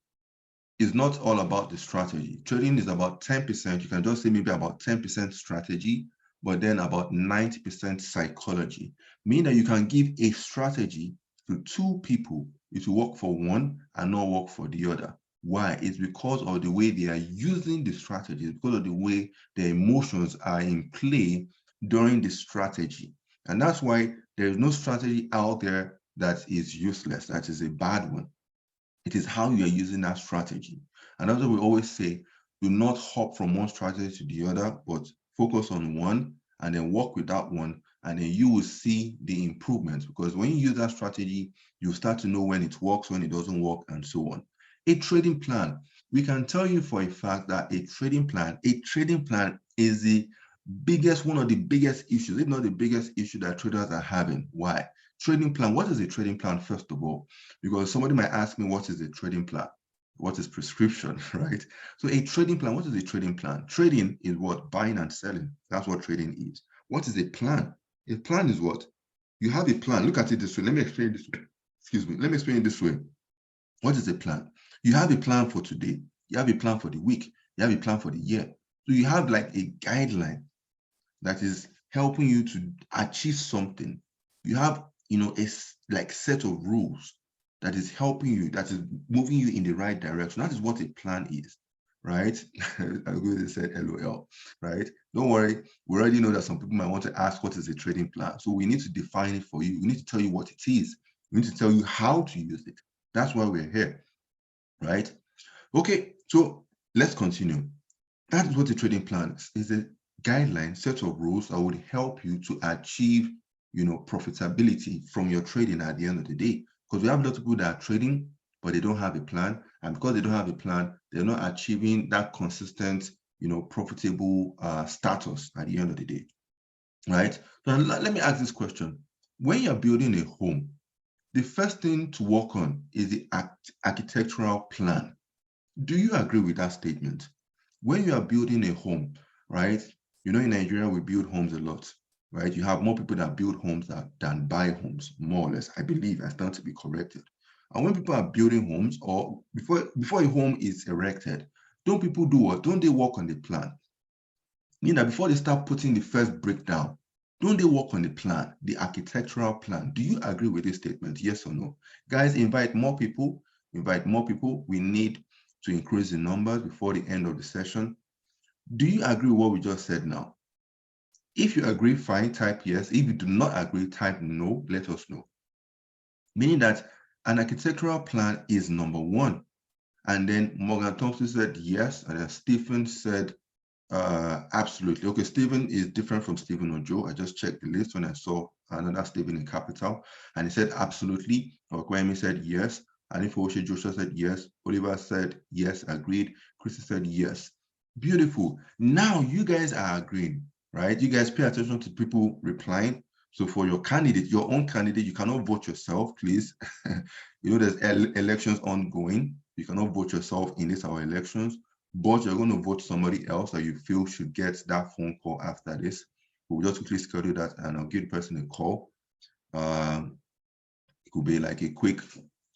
is not all about the strategy. Trading is about 10%. You can just say maybe about 10% strategy, but then about 90% psychology, meaning that you can give a strategy to 2 people. It will work for one and not work for the other. Why? It's because of the way they are using the strategy, because of the way their emotions are in play during the strategy. And that's why there is no strategy out there that is useless, that is a bad one. It is how you are using that strategy. And that's what we always say, do not hop from one strategy to the other, but focus on one and then work with that one, and then you will see the improvements. Because when you use that strategy, you start to know when it works, when it doesn't work, and so on. A trading plan. We can tell you for a fact that a trading plan is the biggest, one of the biggest issues, if not the biggest issue that traders are having. Why? Trading plan. What is a trading plan, first of all? Because somebody might ask me, what is a trading plan? What is prescription, right? So a trading plan, what is a trading plan? Trading is what? Buying and selling. That's what trading is. What is a plan? A plan is what? You have a plan. Look at it this way. Let me explain this way. Excuse me. Let me explain it this way. What is a plan? You have a plan for today. You have a plan for the week. You have a plan for the year. So you have like a guideline that is helping you to achieve something. You have, a like set of rules that is helping you, that is moving you in the right direction. That is what a plan is, right? I'm going to say LOL, right? Don't worry. We already know that some people might want to ask, what is a trading plan? So we need to define it for you. We need to tell you what it is. We need to tell you how to use it. That's why we're here, right? Okay, so let's continue. That is what a trading plan is a guideline, set of rules that would help you to achieve, profitability from your trading at the end of the day. Because we have a lot of people that are trading, but they don't have a plan. And because they don't have a plan, they're not achieving that consistent, profitable status at the end of the day, right? So let me ask this question. When you're building a home, the first thing to work on is the architectural plan. Do you agree with that statement? When you are building a home, right? In Nigeria, we build homes a lot, right? You have more people that build homes than buy homes, more or less. I believe I stand to be corrected. And when people are building homes, or before a home is erected, don't people do what? Don't they work on the plan? Meaning that before they start putting the first brick down, Don't they work on the plan, the architectural plan? Do you agree with this statement? Yes or no? Guys, invite more people. Invite more people. We need to increase the numbers before the end of the session. Do you agree with what we just said now? If you agree, fine, type yes. If you do not agree, type no, let us know. Meaning that an architectural plan is number one. And then Morgan Thompson said yes, and then Stephen said absolutely. Okay, Stephen is different from Stephen Ojo. I just checked the list when I saw another Stephen in capital, and he said absolutely. Okwemi said yes. Anifoshe Joshua said yes. Oliver said yes, agreed. Chrissy said yes. Beautiful. Now you guys are agreeing, right? You guys pay attention to people replying. So for your candidate, your own candidate, you cannot vote yourself, please. You know, there's elections ongoing. You cannot vote yourself in these our elections, but you're going to vote somebody else that you feel should get that phone call after this. We'll just quickly schedule that, and I'll give the person a call. It could be like a quick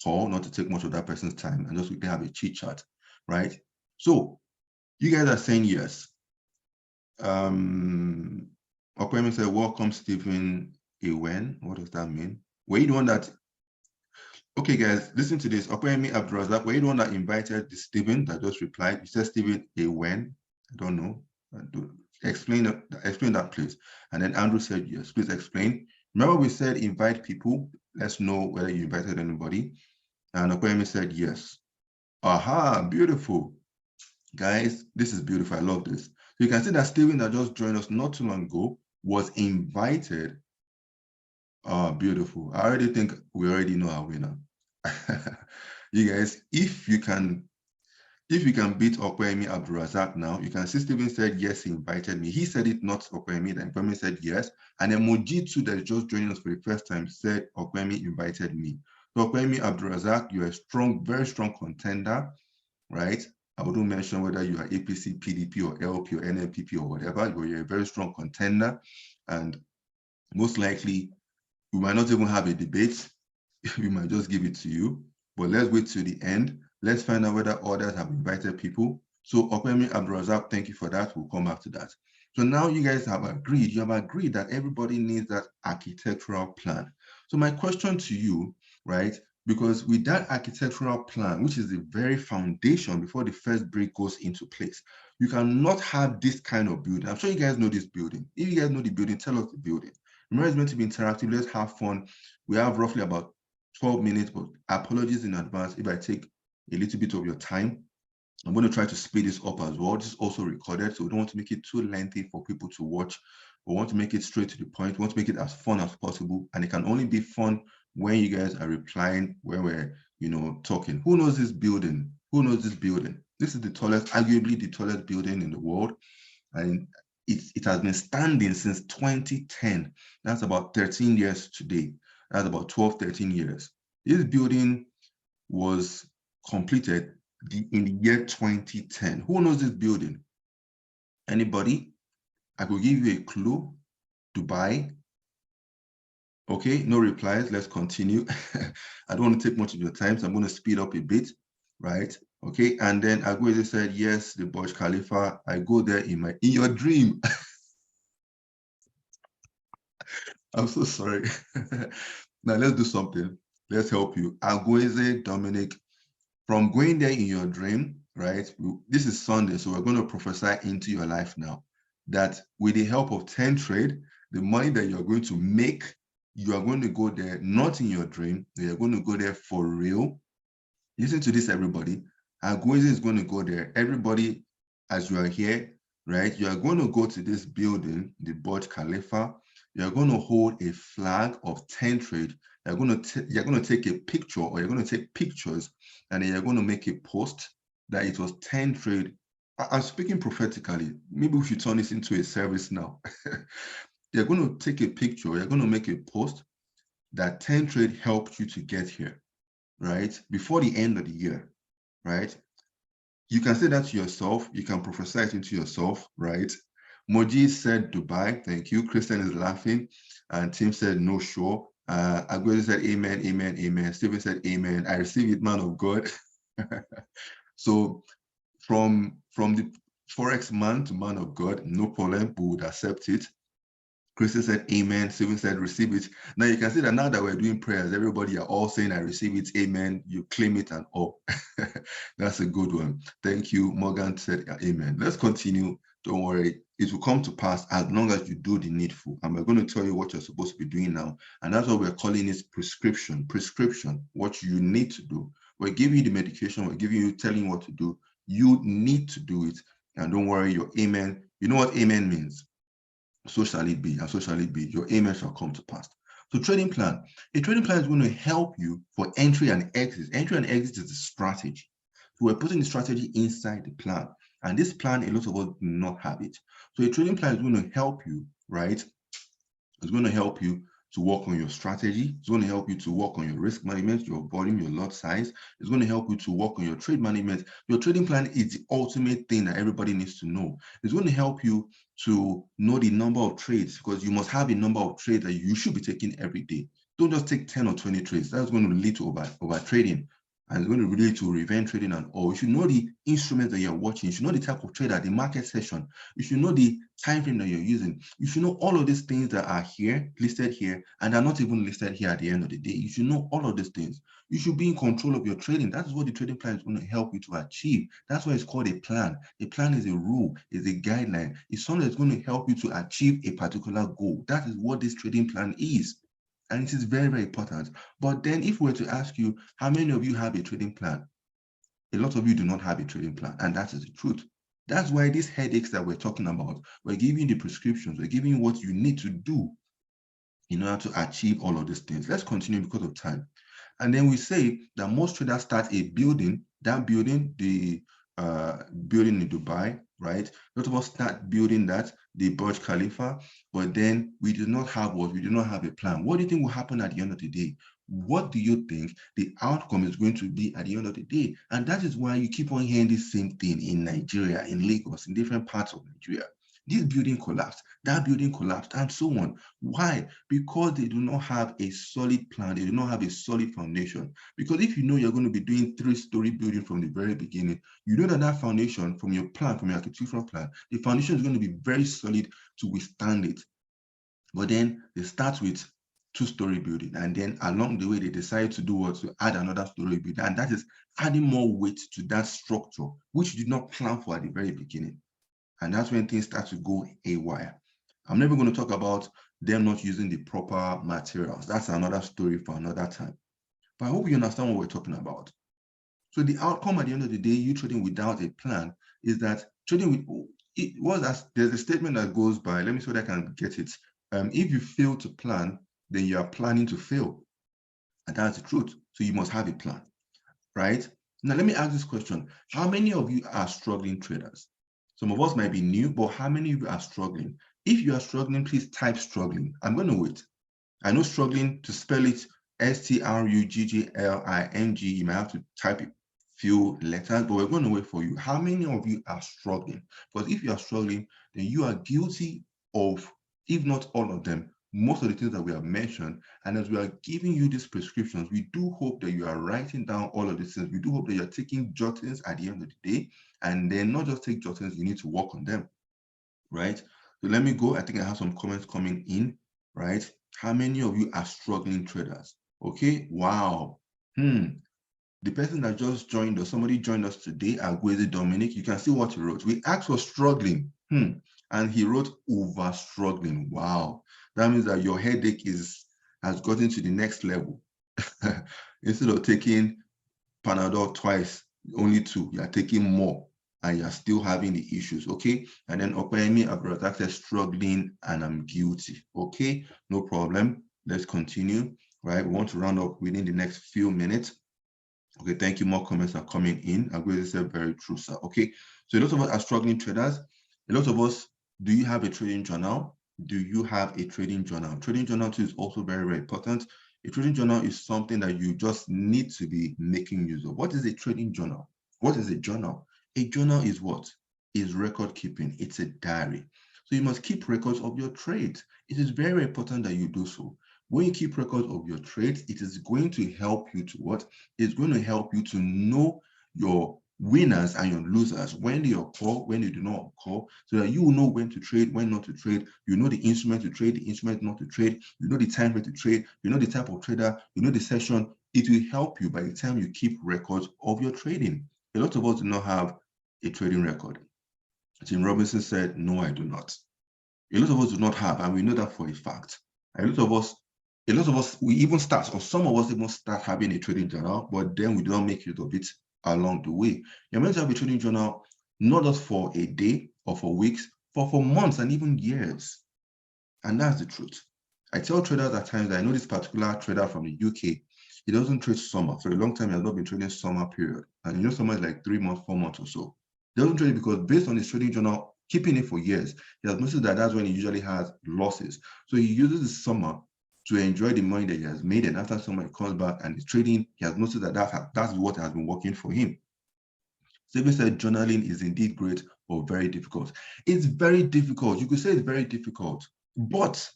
call, not to take much of that person's time, and just quickly have a chit chat, right? So you guys are saying yes. Okwemi said, welcome, Stephen Ewen. What does that mean? Were you the one that... Okay, guys, listen to this. Okwemi Abdurazak, were you the one that invited the Stephen that just replied? You said Stephen Ewen. I don't know. Explain that, please. And then Andrew said yes. Please explain. Remember we said invite people. Let's know whether you invited anybody. And Okwemi said yes. Aha, beautiful. Guys, this is beautiful. I love this. So you can see that Stephen that just joined us not too long ago was invited. Oh, beautiful. I already think we already know our winner. You guys, if you can beat Okwemi Abdurazak now, you can see Stephen said yes, he invited me. He said it, not Okwemi. Then Okwemi said yes. And then Mojitu, that is just joining us for the first time, said Okwemi invited me. So Okwemi Abdurazak, you're a strong, very strong contender, right? I wouldn't mention whether you are APC, PDP, or LP, or NLPP, or whatever, but you're a very strong contender. And most likely, we might not even have a debate. We might just give it to you. But let's wait to the end. Let's find out whether others have invited people. So Okwemi Abdurazak, thank you for that. We'll come back to that. So now you guys have agreed. You have agreed that everybody needs that architectural plan. So my question to you, right? Because with that architectural plan, which is the very foundation before the first brick goes into place, you cannot have this kind of building. I'm sure you guys know this building. If you guys know the building, tell us the building. Remember, it's meant to be interactive. Let's have fun. We have roughly about 12 minutes, but apologies in advance if I take a little bit of your time. I'm going to try to speed this up as well. This is also recorded, so we don't want to make it too lengthy for people to watch. We want to make it straight to the point. We want to make it as fun as possible, and it can only be fun when you guys are replying, when we're, talking. Who knows this building? Who knows this building? This is the tallest, arguably the tallest building in the world, and it has been standing since 2010. That's about 13 years today. That's about 12, 13 years. This building was completed in the year 2010. Who knows this building? Anybody? I could give you a clue. Dubai. Okay, no replies. Let's continue. I don't want to take much of your time, so I'm going to speed up a bit, right? Okay, and then Agueze said, yes, the Burj Khalifa. I go there in your dream. I'm so sorry. Now let's do something. Let's help you. Agueze, Dominic, from going there in your dream, right? This is Sunday, so we're going to prophesy into your life now that with the help of 10 trade, the money that you're going to make, you are going to go there, not in your dream, you're going to go there for real. Listen to this, everybody. Agueze is going to go there. Everybody, as you are here, right? You are going to go to this building, the Burj Khalifa. You're going to hold a flag of 10 trade. You're going to take a picture, or you're going to take pictures, and then you're going to make a post that it was 10 trade. I'm speaking prophetically. Maybe we should turn this into a service now. You're going to take a picture. You're going to make a post that 10 trade helped you to get here, right? Before the end of the year, right? You can say that to yourself. You can prophesy it into yourself, right? Moji said Dubai. Thank you. Christian is laughing. And Tim said no, sure. Aguero said amen, amen, amen. Stephen said amen. I receive it, man of God. So from the Forex man to man of God, no problem. We would accept it. Christy said amen. Steven said receive it. Now you can see that now that we're doing prayers, everybody are all saying I receive it, amen. You claim it and all. That's a good one. Thank you. Morgan said amen. Let's continue. Don't worry. It will come to pass as long as you do the needful. And we're going to tell you what you're supposed to be doing now. And that's what we're calling is prescription. Prescription, what you need to do. We're giving you the medication. We're giving you, telling you what to do. You need to do it. And don't worry, your amen. You know what amen means? So shall it be, and so shall it be. Your amen shall come to pass. So trading plan. A trading plan is going to help you for entry and exit. Entry and exit is a strategy. So we're putting the strategy inside the plan. And this plan, a lot of us do not have it. So a trading plan is going to help you, right? It's going to help you to work on your strategy. It's going to help you to work on your risk management, your volume, your lot size. It's going to help you to work on your trade management. Your trading plan is the ultimate thing that everybody needs to know. It's going to help you to know the number of trades, because you must have a number of trades that you should be taking every day. Don't just take 10 or 20 trades. That's going to lead to over trading. And it's going to lead to revenge trading and all. You should know the instruments that you're watching. You should know the type of trader, the market session. You should know the time frame that you're using. You should know all of these things that are here, listed here, and are not even listed here at the end of the day. You should know all of these things. You should be in control of your trading. That's what the trading plan is going to help you to achieve. That's why it's called a plan. A plan is a rule, is a guideline. It's something that's going to help you to achieve a particular goal. That is what this trading plan is. And it is very, very important. But then if we were to ask you, how many of you have a trading plan? A lot of you do not have a trading plan, and that is the truth. That's why these headaches that we're talking about, we're giving you the prescriptions, we're giving you what you need to do in order to achieve all of these things. Let's continue because of time. And then we say that most traders start a building, that building, the building in Dubai, right? A lot of us start building that, the Burj Khalifa, but then we do not have what? We do not have a plan. What do you think will happen at the end of the day? What do you think the outcome is going to be at the end of the day? And that is why you keep on hearing the same thing in Nigeria, in Lagos, in different parts of Nigeria. This building collapsed, that building collapsed, and so on. Why? Because they do not have a solid plan. They do not have a solid foundation. Because if you know you're going to be doing 3-story building from the very beginning, you know that that foundation from your plan, from your architectural plan, the foundation is going to be very solid to withstand it. But then they start with 2-story building, and then along the way they decide to do what? To add another story building, and that is adding more weight to that structure, which you did not plan for at the very beginning. And that's when things start to go haywire. I'm never going to talk about them not using the proper materials. That's another story for another time. But I hope you understand what we're talking about. So the outcome at the end of the day, you trading without a plan, is that trading with, there's a statement that goes by, let me see if I can get it. If you fail to plan, then you are planning to fail. And that's the truth. So you must have a plan, right? Now, let me ask this question. How many of you are struggling traders? Some of us might be new, but how many of you are struggling? If you are struggling, please type struggling. I'm going to wait. I know struggling, to spell it struggling. You might have to type a few letters, but we're going to wait for you. How many of you are struggling? Because if you are struggling, then you are guilty of, if not all of them, most of the things that we have mentioned. And as we are giving you these prescriptions, we do hope that you are writing down all of these things. We do hope that you're taking jottings at the end of the day, and then not just take jottings, you need to work on them, right? So let me go. I think I have some comments coming in, right? How many of you are struggling traders? Okay, wow. The person that just joined us, somebody joined us today, Agweze Dominic, you can see what he wrote. We asked for struggling, and he wrote over struggling. Wow, that means that your headache has gotten to the next level. Instead of taking Panadol twice, only 2, you are taking more, and you're still having the issues, okay? And then Opeyemi Abdulrazak says struggling and I'm guilty, okay? No problem. Let's continue, right? We want to round up within the next few minutes. Okay, thank you. More comments are coming in. Agwezi said very true, sir. Okay, so a lot of us are struggling traders. A lot of us, do you have a trading journal? Do you have a trading journal? Trading journal too is also very, very important. A trading journal is something that you just need to be making use of. What is a trading journal? What is a journal? A journal is what? Is record keeping. It's a diary. So you must keep records of your trades. It is very important that you do so. When you keep records of your trades, it is going to help you to what? It's going to help you to know your winners and your losers, when they occur, when they do not occur, so that you will know when to trade, when not to trade. You know the instrument to trade, the instrument not to trade. You know the time frame to trade. You know the type of trader. You know the session. It will help you by the time you keep records of your trading. A lot of us do not have a trading record. Tim Robinson said, "No, I do not." A lot of us do not have, and we know that for a fact. A lot of us, we even start, or some of us even start having a trading journal, but then we don't make use of it along the way. You're meant to have a trading journal, not just for a day or for weeks, but for months and even years. And that's the truth. I tell traders at times that I know this particular trader from the UK, he doesn't trade summer. For a long time, he has not been trading summer period. And you know, summer is like 3 months, 4 months or so. He doesn't trade because based on his trading journal, keeping it for years, he has noticed that that's when he usually has losses. So he uses the summer to enjoy the money that he has made. And after summer, he comes back and he's trading. He has noticed that that's what has been working for him. Stephen said journaling is indeed great, but very difficult. It's very difficult. You could say it's very difficult, but,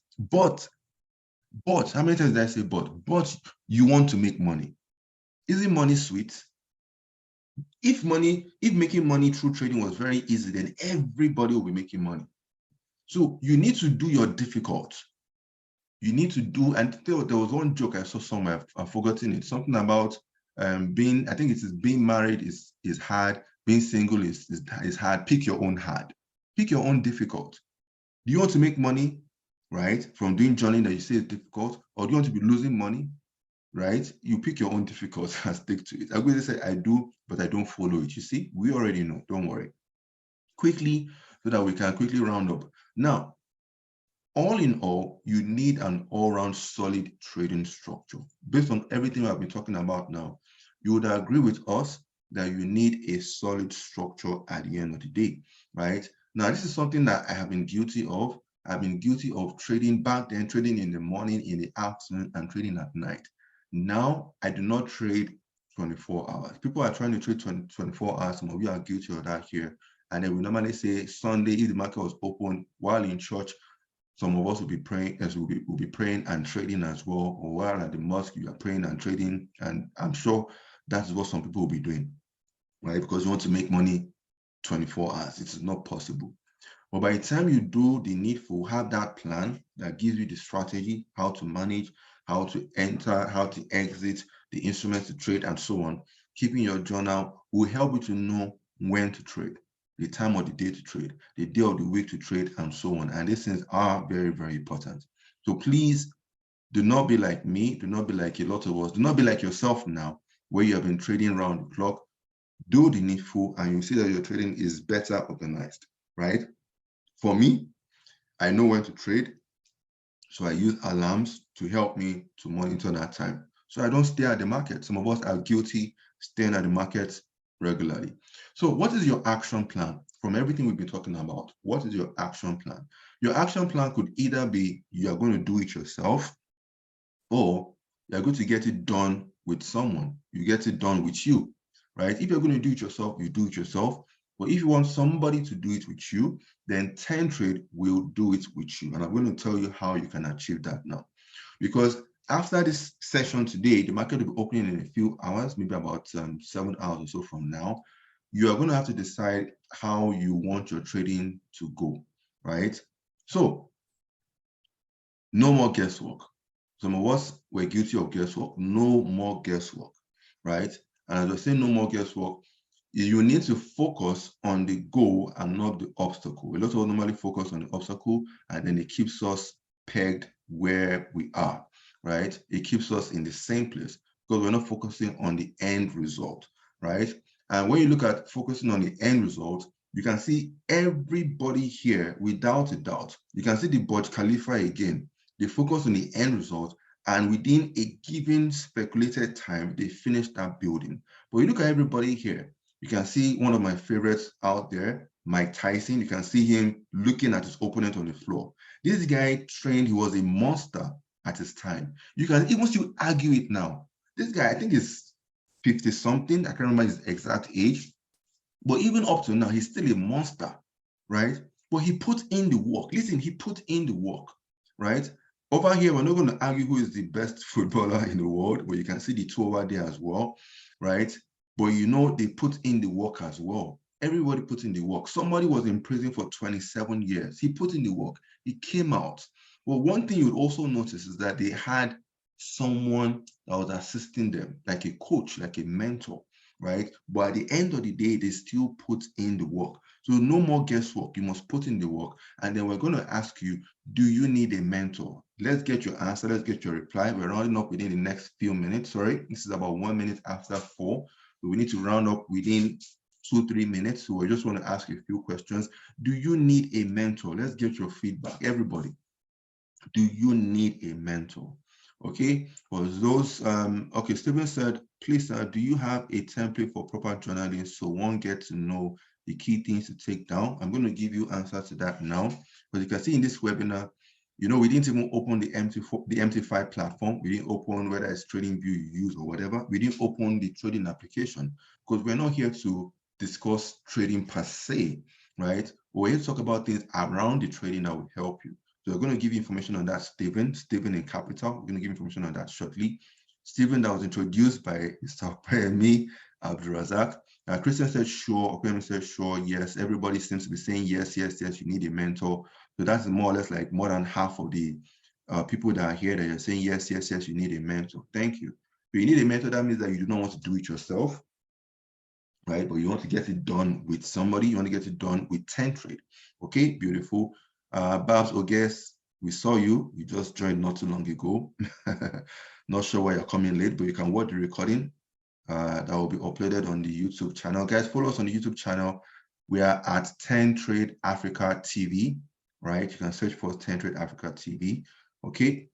how many times did I say but? But you want to make money. Isn't money sweet? If making money through trading was very easy, then everybody will be making money. So you need to do your difficult. You need to do, and there was one joke I saw somewhere, I've forgotten it, something about being, I think it is being married is hard, being single is hard. Pick your own hard. Pick your own difficult. Do you want to make money, right, from doing journaling that you say is difficult, or do you want to be losing money, right? You pick your own difficult and stick to it. I'm going to say I do, but I don't follow it. You see, we already know, don't worry. Quickly, so that we can quickly round up. Now, all in all, you need an all-round solid trading structure. Based on everything I've been talking about now, you would agree with us that you need a solid structure at the end of the day, right? Now, this is something that I have been guilty of. I've been guilty of trading back then, trading in the morning, in the afternoon, and trading at night. Now, I do not trade 24 hours. People are trying to trade 24 hours. Some of you are guilty of that here. And then we normally say Sunday, if the market was open while in church, some of us will be praying, as we'll be praying and trading as well. Or while at the mosque, you are praying and trading. And I'm sure that's what some people will be doing, right? Because you want to make money 24 hours. It is not possible. But by the time you do the needful, have that plan that gives you the strategy, how to manage, how to enter, how to exit, the instruments to trade, and so on, keeping your journal will help you to know when to trade, the time of the day to trade, the day of the week to trade, and so on. And these things are very, very important. So please do not be like me. Do not be like a lot of us. Do not be like yourself now, where you have been trading around the clock. Do the needful, and you see that your trading is better organized, right? For me, I know when to trade, so I use alarms to help me to monitor that time. So I don't stare at the market. Some of us are guilty staring at the markets regularly. So what is your action plan? From everything we've been talking about, what is your action plan? Your action plan could either be you are going to do it yourself, or you're going to get it done with someone. You get it done with you, right? If you're going to do it yourself, you do it yourself. But if you want somebody to do it with you, then 10 Trade will do it with you. And I'm going to tell you how you can achieve that now. Because after this session today, the market will be opening in a few hours, maybe about 7 hours or so from now. You are going to have to decide how you want your trading to go, right? So no more guesswork. Some of us were guilty of guesswork. No more guesswork, right? And as I say, no more guesswork, you need to focus on the goal and not the obstacle. A lot of us normally focus on the obstacle, and then it keeps us pegged where we are, right? It keeps us in the same place because we're not focusing on the end result, right? And when you look at focusing on the end result, you can see everybody here, without a doubt, you can see the Burj Khalifa again. They focus on the end result, and within a given speculated time, they finish that building. But you look at everybody here, you can see one of my favorites out there, Mike Tyson. You can see him looking at his opponent on the floor. This guy trained, he was a monster at his time. You can even still argue it now. This guy, I think is 50 something. I can't remember his exact age. But even up to now, he's still a monster, right? But he put in the work. Listen, he put in the work, right? Over here, we're not going to argue who is the best footballer in the world, but you can see the two over there as well, right? but you know, they put in the work as well. Everybody put in the work. Somebody was in prison for 27 years. He put in the work. He came out. Well, one thing you would also notice is that they had someone that was assisting them, like a coach, like a mentor, right? But at the end of the day, they still put in the work. So no more guesswork. You must put in the work. And then we're going to ask you, do you need a mentor? Let's get your answer. Let's get your reply. We're rounding up within the next few minutes. Sorry, this is about 1 minute after 4. So we need to round up within 2-3 minutes. So I just want to ask you a few questions. Do you need a mentor? Let's get your feedback. Everybody, do you need a mentor? Okay, for those, okay, Stephen said, please, do you have a template for proper journaling so one gets to know the key things to take down? I'm going to give you answers to that now. But you can see in this webinar, you know, we didn't even open the MT5 platform. We didn't open whether it's TradingView you use or whatever. We didn't open the trading application because we're not here to discuss trading per se, right? We're here to talk about things around the trading that will help you. So we're going to give you information on that, Stephen in capital. We're going to give information on that shortly. Stephen, that was introduced by me, Abdurazak. Christian said, sure. Okwemi said, sure. Yes. Everybody seems to be saying, yes, yes, yes, you need a mentor. So that's more or less like more than half of the people that are here that are saying, yes, yes, yes, you need a mentor. Thank you. If you need a mentor, that means that you do not want to do it yourself, right? But you want to get it done with somebody. You want to get it done with TenTrade. Okay, beautiful. Babs Ogues, we saw you. You just joined not too long ago. Not sure why you're coming late, but you can watch the recording that will be uploaded on the YouTube channel. Guys, follow us on the YouTube channel. We are at TenTrade Africa TV, right? You can search for TenTrade Africa TV. Okay.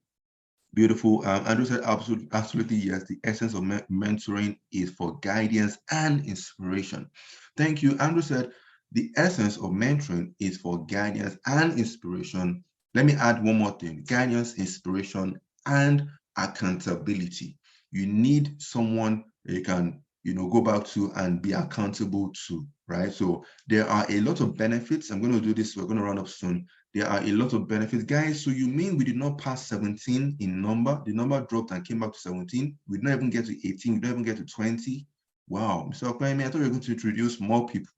Beautiful. Andrew said, absolutely, yes. The essence of mentoring is for guidance and inspiration. Thank you. Andrew said, the essence of mentoring is for guidance and inspiration. Let me add one more thing, guidance, inspiration, and accountability. You need someone you can, you know, go back to and be accountable to, right? So there are a lot of benefits. I'm going to do this. We're going to run up soon. There are a lot of benefits. Guys, so you mean we did not pass 17 in number? The number dropped and came back to 17. We did not even get to 18. We didn't even get to 20. Wow. Mr. Okwemi, I thought we were going to introduce more people.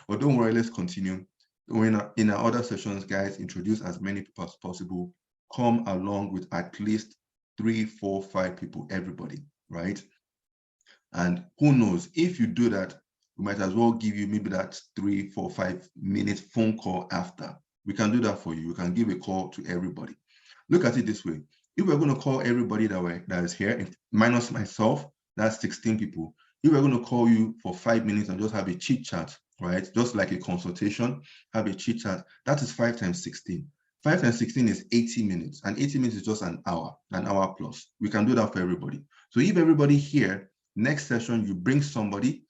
But don't worry, let's continue. In our other sessions, guys, introduce as many people as possible. Come along with at least 3, 4, 5 people, everybody, right? And who knows, if you do that, we might as well give you maybe that 3, 4, 5-minute phone call after. We can do that for you. We can give a call to everybody. Look at it this way. If we're going to call everybody that is here, minus myself, that's 16 people. If we're going to call you for 5 minutes and just have a chit chat, right? Just like a consultation, have a chit chat, that is 5 times 16. 5 times 16 is 80 minutes, and 80 minutes is just an hour plus. We can do that for everybody. So if everybody here, next session, you bring somebody.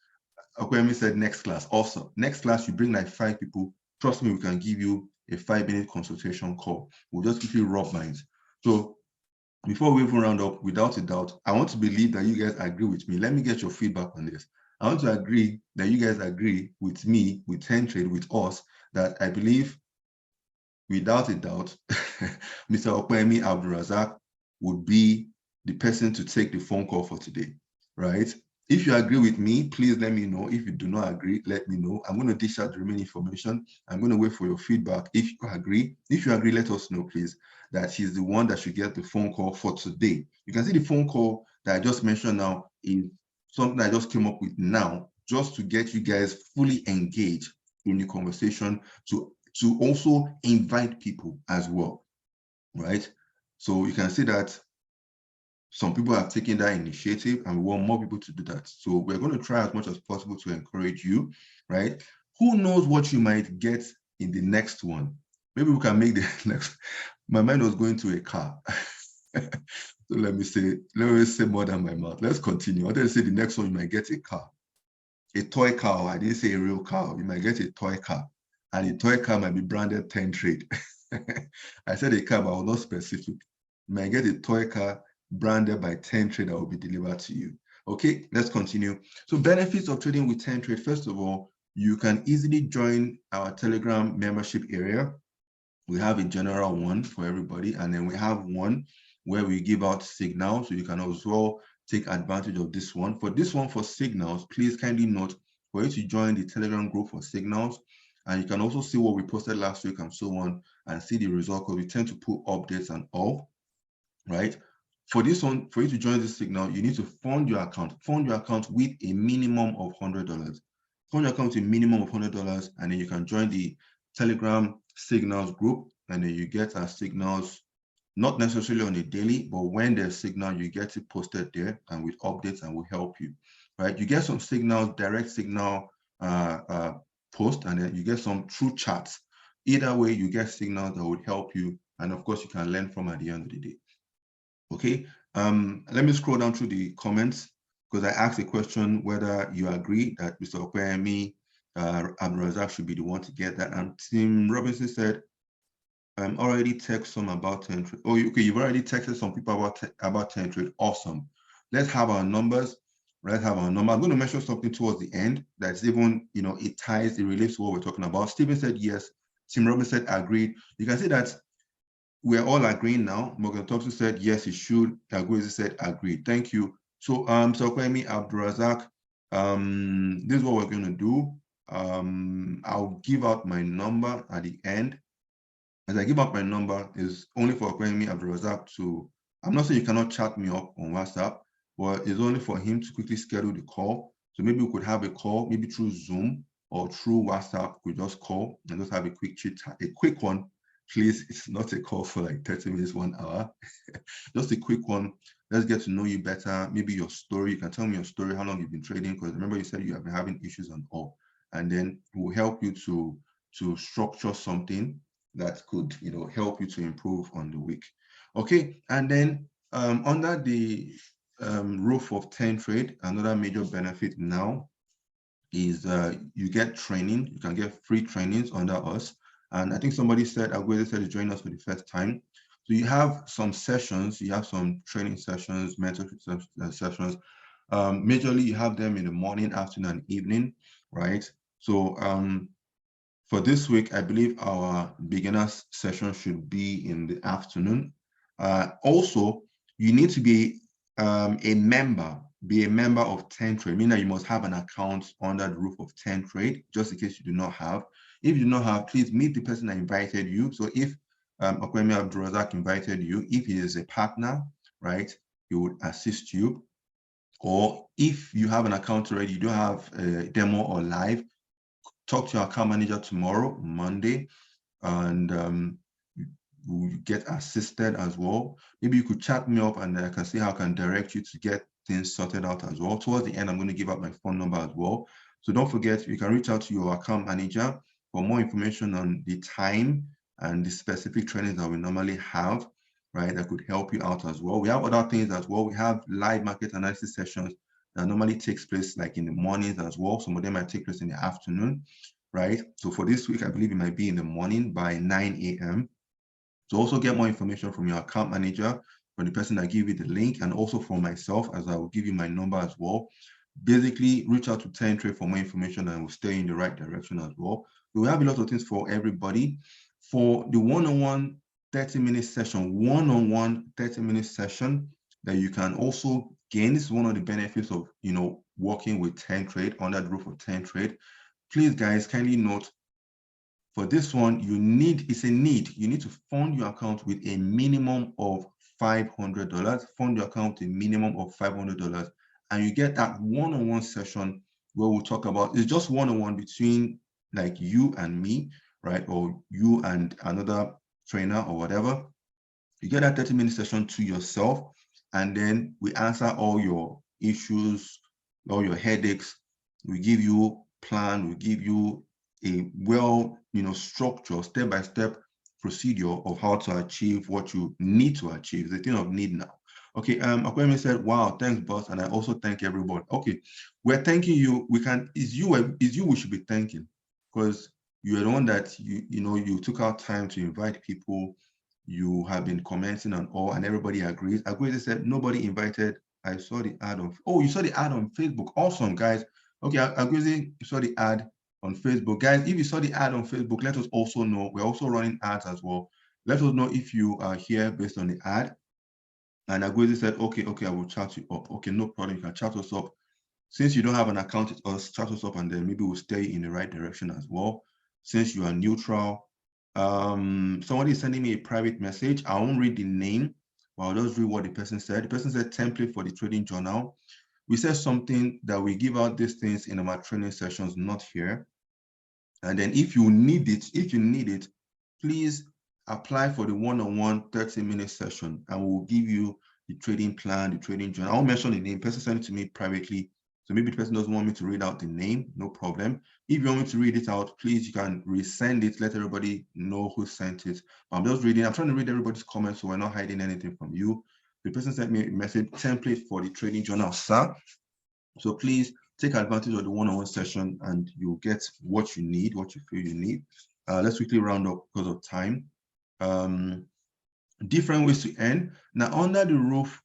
Okwemi said next class. Awesome. Next class, you bring like 5 people. Trust me, we can give you a 5-minute consultation call. We'll just give you rough minds. So before we even round up, without a doubt, I want to believe that you guys agree with me. Let me get your feedback on this. I want to agree that you guys agree with me, with TenTrade, with us, that I believe, without a doubt, Mr. Okwemi Abdurazak would be the person to take the phone call for today, right? If you agree with me, please let me know. If you do not agree, let me know. I'm going to dish out the remaining information. I'm going to wait for your feedback. If you agree, let us know, please, that he's the one that should get the phone call for today. You can see the phone call that I just mentioned now is something I just came up with now, just to get you guys fully engaged in the conversation, to also invite people as well, right? So you can see that some people have taken that initiative and we want more people to do that. So we're going to try as much as possible to encourage you, right? Who knows what you might get in the next one? Maybe we can make the next. My mind was going to a car. So let me say more than my mouth. Let's continue. I wanted to say the next one, you might get a car. A toy car. I didn't say a real car. You might get a toy car. And the toy car might be branded TenTrade. I said a car, but I was not specific. You might get a toy car branded by TenTrade that will be delivered to you. Okay, let's continue. So benefits of trading with TenTrade. First of all, you can easily join our Telegram membership area. We have a general one for everybody, and then we have one where we give out signals, so you can as well take advantage of this one. For this one, for signals, please kindly note for you to join the Telegram group for signals. And you can also see what we posted last week and so on, and see the result, because we tend to put updates and all, right? For this one, for you to join this signal, you need to fund your account. Fund your account with a minimum of $100. Fund your account with a minimum of $100, and then you can join the Telegram signals group, and then you get our signals, not necessarily on a daily, but when there's signal, you get it posted there and with updates, and will help you, right? You get some signals, direct signal post, and then you get some true chats. Either way, you get signals that would help you, and of course, you can learn from at the end of the day. Okay, let me scroll down through the comments, because I asked a question whether you agree that Mr. Okwemi Abdulrazak should be the one to get that. And Tim Robinson said, I'm already texted some about 10 trade. Oh, okay, you've already texted some people about 10 trade. Awesome. Let's have our numbers. Let's have our number. I'm going to mention something towards the end that's even, it ties, it relates to what we're talking about. Stephen said yes. Tim Robinson said agreed. You can see that we're all agreeing now. Morgan Thompson said yes, it should. Agwezi said agreed. Thank you. So Kwemi Abdulrazak, this is what we're going to do. I'll give out my number at the end. As I give out my number, is only for Kwemi Abdulrazak to, I'm not saying you cannot chat me up on WhatsApp, but it's only for him to quickly schedule the call. So maybe we could have a call, maybe through Zoom or through WhatsApp. We just call and just have a quick chit chat, a quick one. Please, it's not a call for like 30 minutes, 1 hour. Just a quick one. Let's get to know you better. Maybe your story. You can tell me your story, how long you've been trading, because remember you said you have been having issues and all. And then we'll help you to structure something that could, help you to improve on the week. Okay, and then under the roof of 10 trade, another major benefit now is you get training. You can get free trainings under us. And I think somebody said, Agweze said, is joining us for the first time. So you have some sessions, you have some training sessions, mentorship sessions. Majorly, you have them in the morning, afternoon, and evening, right? So for this week, I believe our beginners session should be in the afternoon. Also, you need to be a member of 10 Trade, meaning that you must have an account under the roof of 10 Trade, just in case you do not have. If you do not have, please meet the person that invited you. So if Okwemi Abdulrazak invited you, if he is a partner, right, he would assist you. Or if you have an account already, you don't have a demo or live, talk to your account manager tomorrow, Monday, and you get assisted as well. Maybe you could chat me up and I can see how I can direct you to get things sorted out as well. Towards the end, I'm going to give out my phone number as well. So don't forget, you can reach out to your account manager for more information on the time and the specific trainings that we normally have, right? That could help you out as well. We have other things as well. We have live market analysis sessions that normally takes place like in the mornings as well. Some of them might take place in the afternoon, right? So for this week, I believe it might be in the morning by 9 a.m. So also get more information from your account manager, from the person that gave you the link, and also from myself, as I will give you my number as well. Basically, reach out to 10 Trade for more information and we'll stay in the right direction as well. We have a lot of things for everybody. For the one-on-one 30-minute session, one-on-one 30-minute session that you can also gain. This is one of the benefits of, working with 10 Trade, under the roof of 10 Trade. Please, guys, kindly note, for this one, it's a need. You need to fund your account with a minimum of $500. Fund your account with a minimum of $500. And you get that one-on-one session where we'll talk about, it's just one-on-one between like you and me, right? Or you and another trainer or whatever. You get that 30-minute session to yourself, and then we answer all your issues, all your headaches. We give you plan, we give you a structure, step-by-step procedure of how to achieve what you need to achieve. It's a thing of need now. Okay, Akwemi said, wow, thanks, boss. And I also thank everybody. Okay, we're thanking you. It's you we should be thanking, because you're the one that you took out time to invite people. You have been commenting on all, and everybody agrees. Agwezi said nobody invited. I saw the ad on. Oh, you saw the ad on Facebook. Awesome, guys. Okay, Agwezi, you saw the ad on Facebook. Guys, if you saw the ad on Facebook, let us also know. We're also running ads as well. Let us know if you are here based on the ad. And Aguizi said, okay, I will chat you up. Okay, no problem, you can chat us up. Since you don't have an account with us, chat us up, and then maybe we'll steer you in the right direction as well. Since you are neutral, somebody is sending me a private message. I won't read the name, but I'll just read what the person said. The person said template for the trading journal. We said something that we give out these things in our training sessions, not here. And then if you need it, please apply for the one-on-one 30-minute session, and we'll give you the trading plan, the trading journal. I won't mention the name. The person sent it to me privately. So maybe the person doesn't want me to read out the name, no problem. If you want me to read it out, please, you can resend it, let everybody know who sent it. But I'm just reading, I'm trying to read everybody's comments, so we're not hiding anything from you. The person sent me a message, template for the trading journal, sir. So please take advantage of the one-on-one session, and you'll get what you need, what you feel you need. Let's quickly round up because of time. Different ways to earn. Now, under the roof,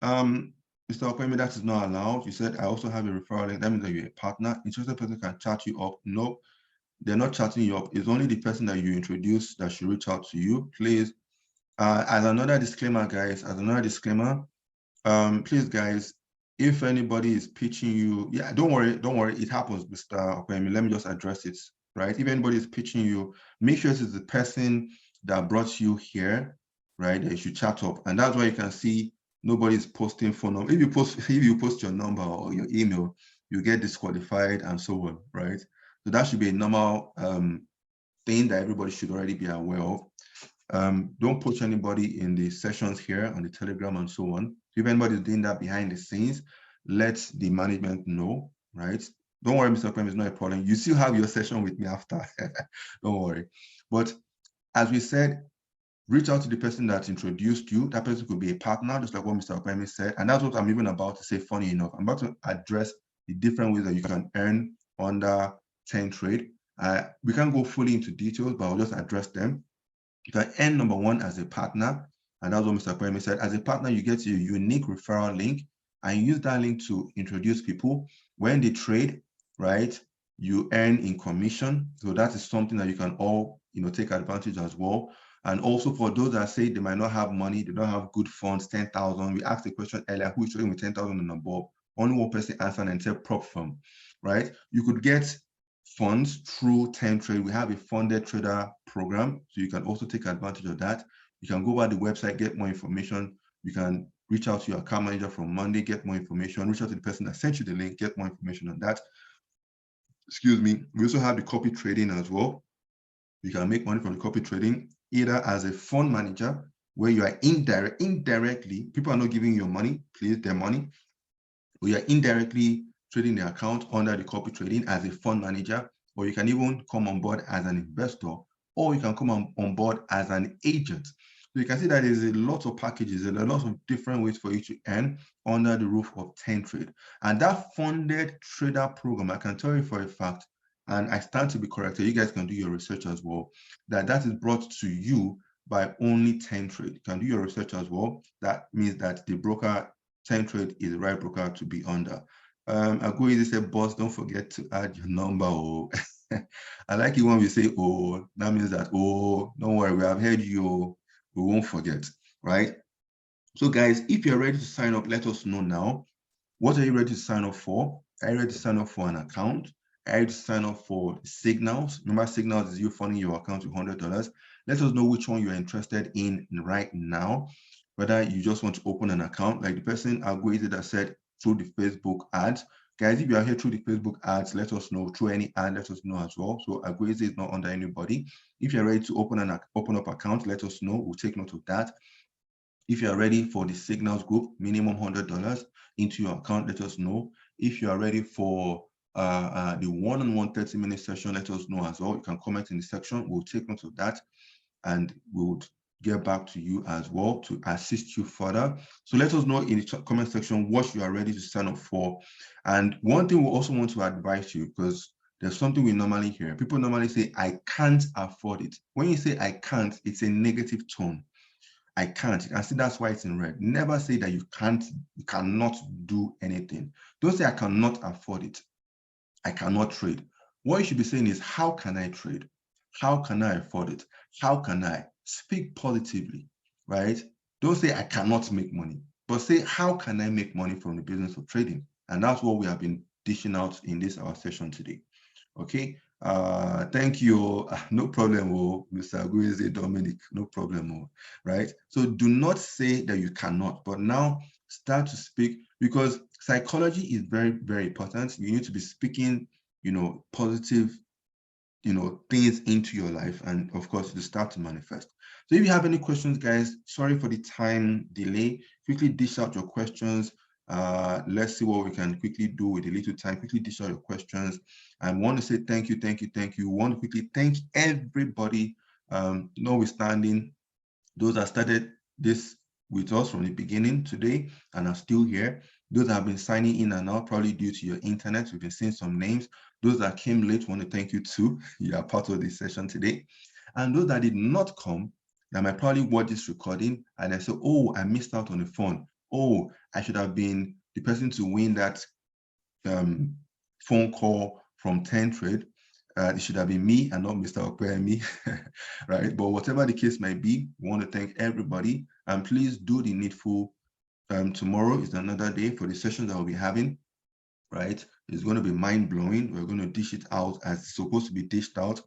Mr. Opemi, that is not allowed. You said, I also have a referral link. That means that you're a partner. Interested person can chat you up. No, they're not chatting you up. It's only the person that you introduce that should reach out to you. Please, as another disclaimer, guys, please, guys, if anybody is pitching you, yeah, don't worry, it happens, Mr. Opemi. Let me just address it, right? If anybody is pitching you, make sure it is the person that brought you here, right? That you should chat up. And that's why you can see nobody's posting phone number. If you post your number or your email, you get disqualified and so on, right? So that should be a normal thing that everybody should already be aware of. Don't push anybody in the sessions here on the Telegram and so on. If anybody's doing that behind the scenes, let the management know, right? Don't worry, Mr. Prem, it's not a problem. You still have your session with me after. Don't worry. But as we said, reach out to the person that introduced you. That person could be a partner, just like what Mr. Prem said. And that's what I'm even about to say, funny enough. I'm about to address the different ways that you can earn under 10 Trade. We can't go fully into details, but I'll just address them. You can earn number one as a partner, and that's what Mr. Kwame said. As a partner, you get your unique referral link, and you use that link to introduce people. When they trade, right, you earn in commission. So that is something that you can all, take advantage as well. And also for those that say they might not have money, they don't have good funds, 10,000. We asked the question earlier, who is trading with 10,000 and above? Only one person answered and said prop firm, right? You could get funds through 10 Trade. We have a funded trader program, so you can also take advantage of that. You can go over the website, get more information. You can reach out to your account manager from Monday, get more information. Reach out to the person that sent you the link, get more information on that. Excuse me. We also have the copy trading as well. You can make money from the copy trading either as a fund manager, where you are indirectly, people are not giving you your money, please, their money. We are indirectly trading the account under the copy trading as a fund manager, or you can even come on board as an investor, or you can come on board as an agent. So you can see that there's a lot of packages and a lot of different ways for you to earn under the roof of 10 Trade. And that funded trader program, I can tell you for a fact, and I stand to be corrected, you guys can do your research as well, that is brought to you by only 10 Trade. You can do your research as well. That means that the broker 10 Trade is the right broker to be under. Agoizi said, boss, don't forget to add your number. Oh. I like it when we say, oh, that means that, oh, don't worry, we have heard you, we won't forget, right? So guys, if you're ready to sign up, let us know now. What are you ready to sign up for? Are you ready to sign up for an account? Are you ready to sign up for Signals? Remember, Signals is you funding your account with $100. Let us know which one you're interested in right now. Whether you just want to open an account, like the person Aguizi that said through the Facebook ads. Guys, if you are here through the Facebook ads, let us know. Through any ad, let us know as well. So Aguizi is not under anybody. If you're ready to open up account, let us know. We'll take note of that. If you are ready for the Signals group, minimum $100 into your account, let us know. If you are ready for the one-on-one 30-minute session, let us know as well. You can comment in the section. We'll take note of that, and we'll get back to you as well to assist you further. So let us know in the comment section what you are ready to sign up for. And one thing we also want to advise you, because there's something we normally hear. People normally say, I can't afford it. When you say I can't, it's a negative tone. I can't. And see, that's why it's in red. Never say that you cannot do anything. Don't say I cannot afford it. I cannot trade. What you should be saying is, how can I trade? How can I afford it? How can I? speak positively, right? Don't say I cannot make money, but say how can I make money from the business of trading? And that's what we have been dishing out in this our session today. Okay. Thank you. No problem, Mr. Aguize Dominic. No problem, right? So do not say that you cannot, but now start to speak, because psychology is very, very important. You need to be speaking, positive, things into your life, and of course to start to manifest. So if you have any questions, guys, sorry for the time delay. Quickly dish out your questions. Let's see what we can quickly do with a little time. Quickly dish out your questions. I want to say thank you, thank you, thank you. I want to quickly thank everybody, notwithstanding those that started this with us from the beginning today and are still here. Those that have been signing in and out, probably due to your internet. We've been seeing some names. Those that came late, want to thank you too. You are part of this session today. And those that did not come, that might probably watch this recording and I say, oh, I missed out on the phone. Oh, I should have been the person to win that phone call from 10 Trade. It should have been me and not Mr. Okwemi, right? But whatever the case might be, we want to thank everybody. And please do the needful. Tomorrow is another day for the session that we'll be having, right? It's going to be mind-blowing. We're going to dish it out as it's supposed to be dished out.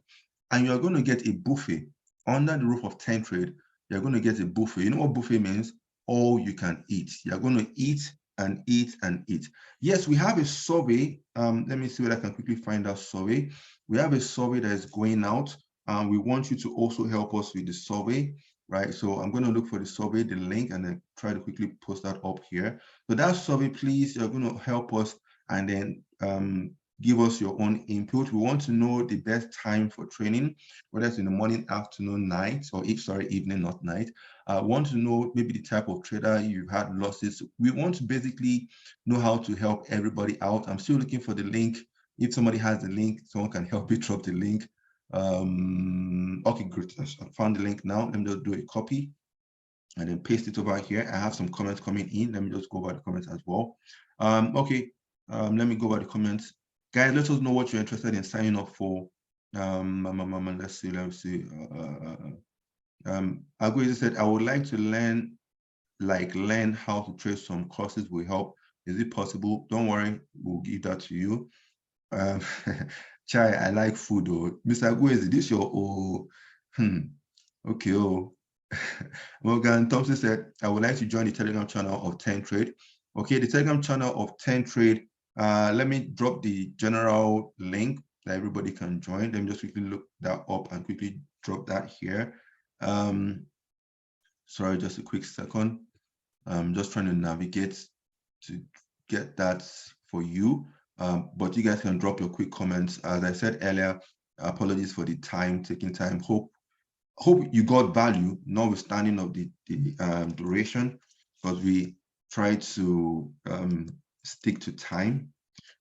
And you're going to get a buffet under the roof of 10 Trade. You're going to get a buffet. You know what buffet means? All you can eat. You're going to eat and eat and eat. Yes, we have a survey. Let me see what I can quickly find out survey. We have a survey that is going out. We want you to also help us with the survey, right? So I'm going to look for the survey, the link, and then try to quickly post that up here. So that survey, please, you're going to help us and then give us your own input. We want to know the best time for training, whether it's in the morning, afternoon, night, or evening, not night. Want to know maybe the type of trader you've had losses. We want to basically know how to help everybody out. I'm still looking for the link. If somebody has the link, someone can help me drop the link. Okay, great. I found the link now. Let me just do a copy and then paste it over here. I have some comments coming in. Let me just go over the comments as well. Okay, let me go over the comments. Guys, let us know what you're interested in signing up for. Let's see. Aguizi said, I would like to learn how to trade. Some courses will help. Is it possible? Don't worry, we'll give that to you. Chai, I like food though. Mr. Aguizi, this your okay. Morgan Thompson said, I would like to join the Telegram channel of 10 Trade. Okay, the Telegram channel of 10 Trade. Let me drop the general link that everybody can join. Let me just quickly look that up and quickly drop that here. Sorry, just a quick second. I'm just trying to navigate to get that for you. But you guys can drop your quick comments. As I said earlier, apologies for the taking time. Hope you got value, notwithstanding of the duration, because we try to stick to time.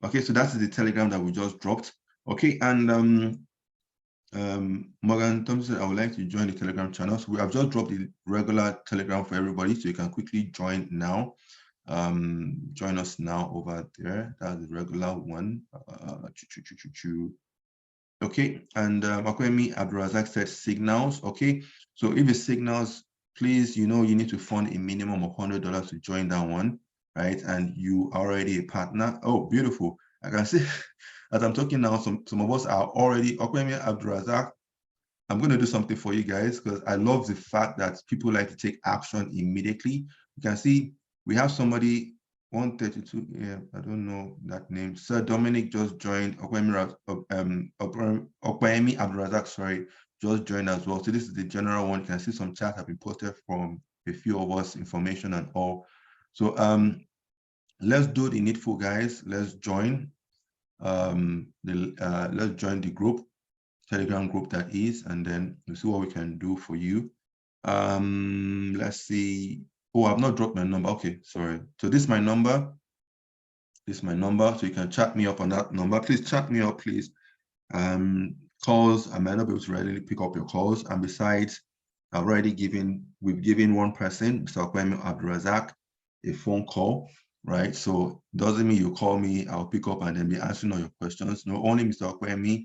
Okay, so that's the Telegram that we just dropped. Okay, and Morgan Thompson said, I would like to join the Telegram channel. So we have just dropped the regular Telegram for everybody, so you can quickly join now. Join us now over there. That's the regular one. Okay, and Akwemi Abdurazak said signals. Okay, so if it's signals, please, you need to fund a minimum of $100 to join that one, right? And you are already a partner. Oh, beautiful. I can see as I'm talking now, some of us are already. Akwemi Abdurazak, I'm going to do something for you guys because I love the fact that people like to take action immediately. You can see we have somebody 132. Yeah, I don't know that name. Sir Dominic just joined. Okwemi Abdurazak, sorry, just joined as well. So this is the general one. You can see some chat have been posted from a few of us, information and all. So let's do the needful, guys. Let's join. Let's join the group, Telegram group that is, and then we'll see what we can do for you. Let's see. Oh, I've not dropped my number. Okay, sorry. So this is my number. This is my number. So you can chat me up on that number. Please chat me up, please. Calls, I might not be able to readily pick up your calls. And besides, we've given one person, Mr. Okwemi Abdurazak, a phone call, right? So doesn't mean you call me, I'll pick up and then be answering all your questions. No, only Mr. Okwemi,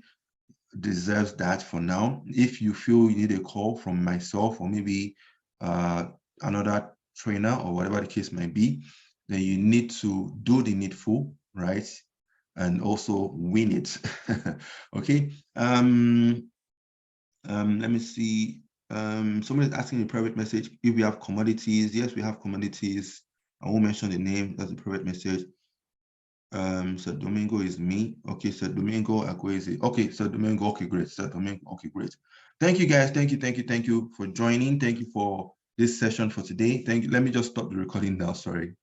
deserves that for now. If you feel you need a call from myself or maybe another trainer or whatever the case might be, then you need to do the needful, right? And also win it. Okay. Let me see. Somebody is asking a private message if we have commodities. Yes, we have commodities. I won't mention the name. That's a private message. So Domingo is me. Okay, so Domingo Akwezi. Okay, so Domingo. Okay, great. So Domingo. Okay, great. Thank you, guys. Thank you for joining. Thank you for this session for today. Thank you. Let me just stop the recording now. Sorry.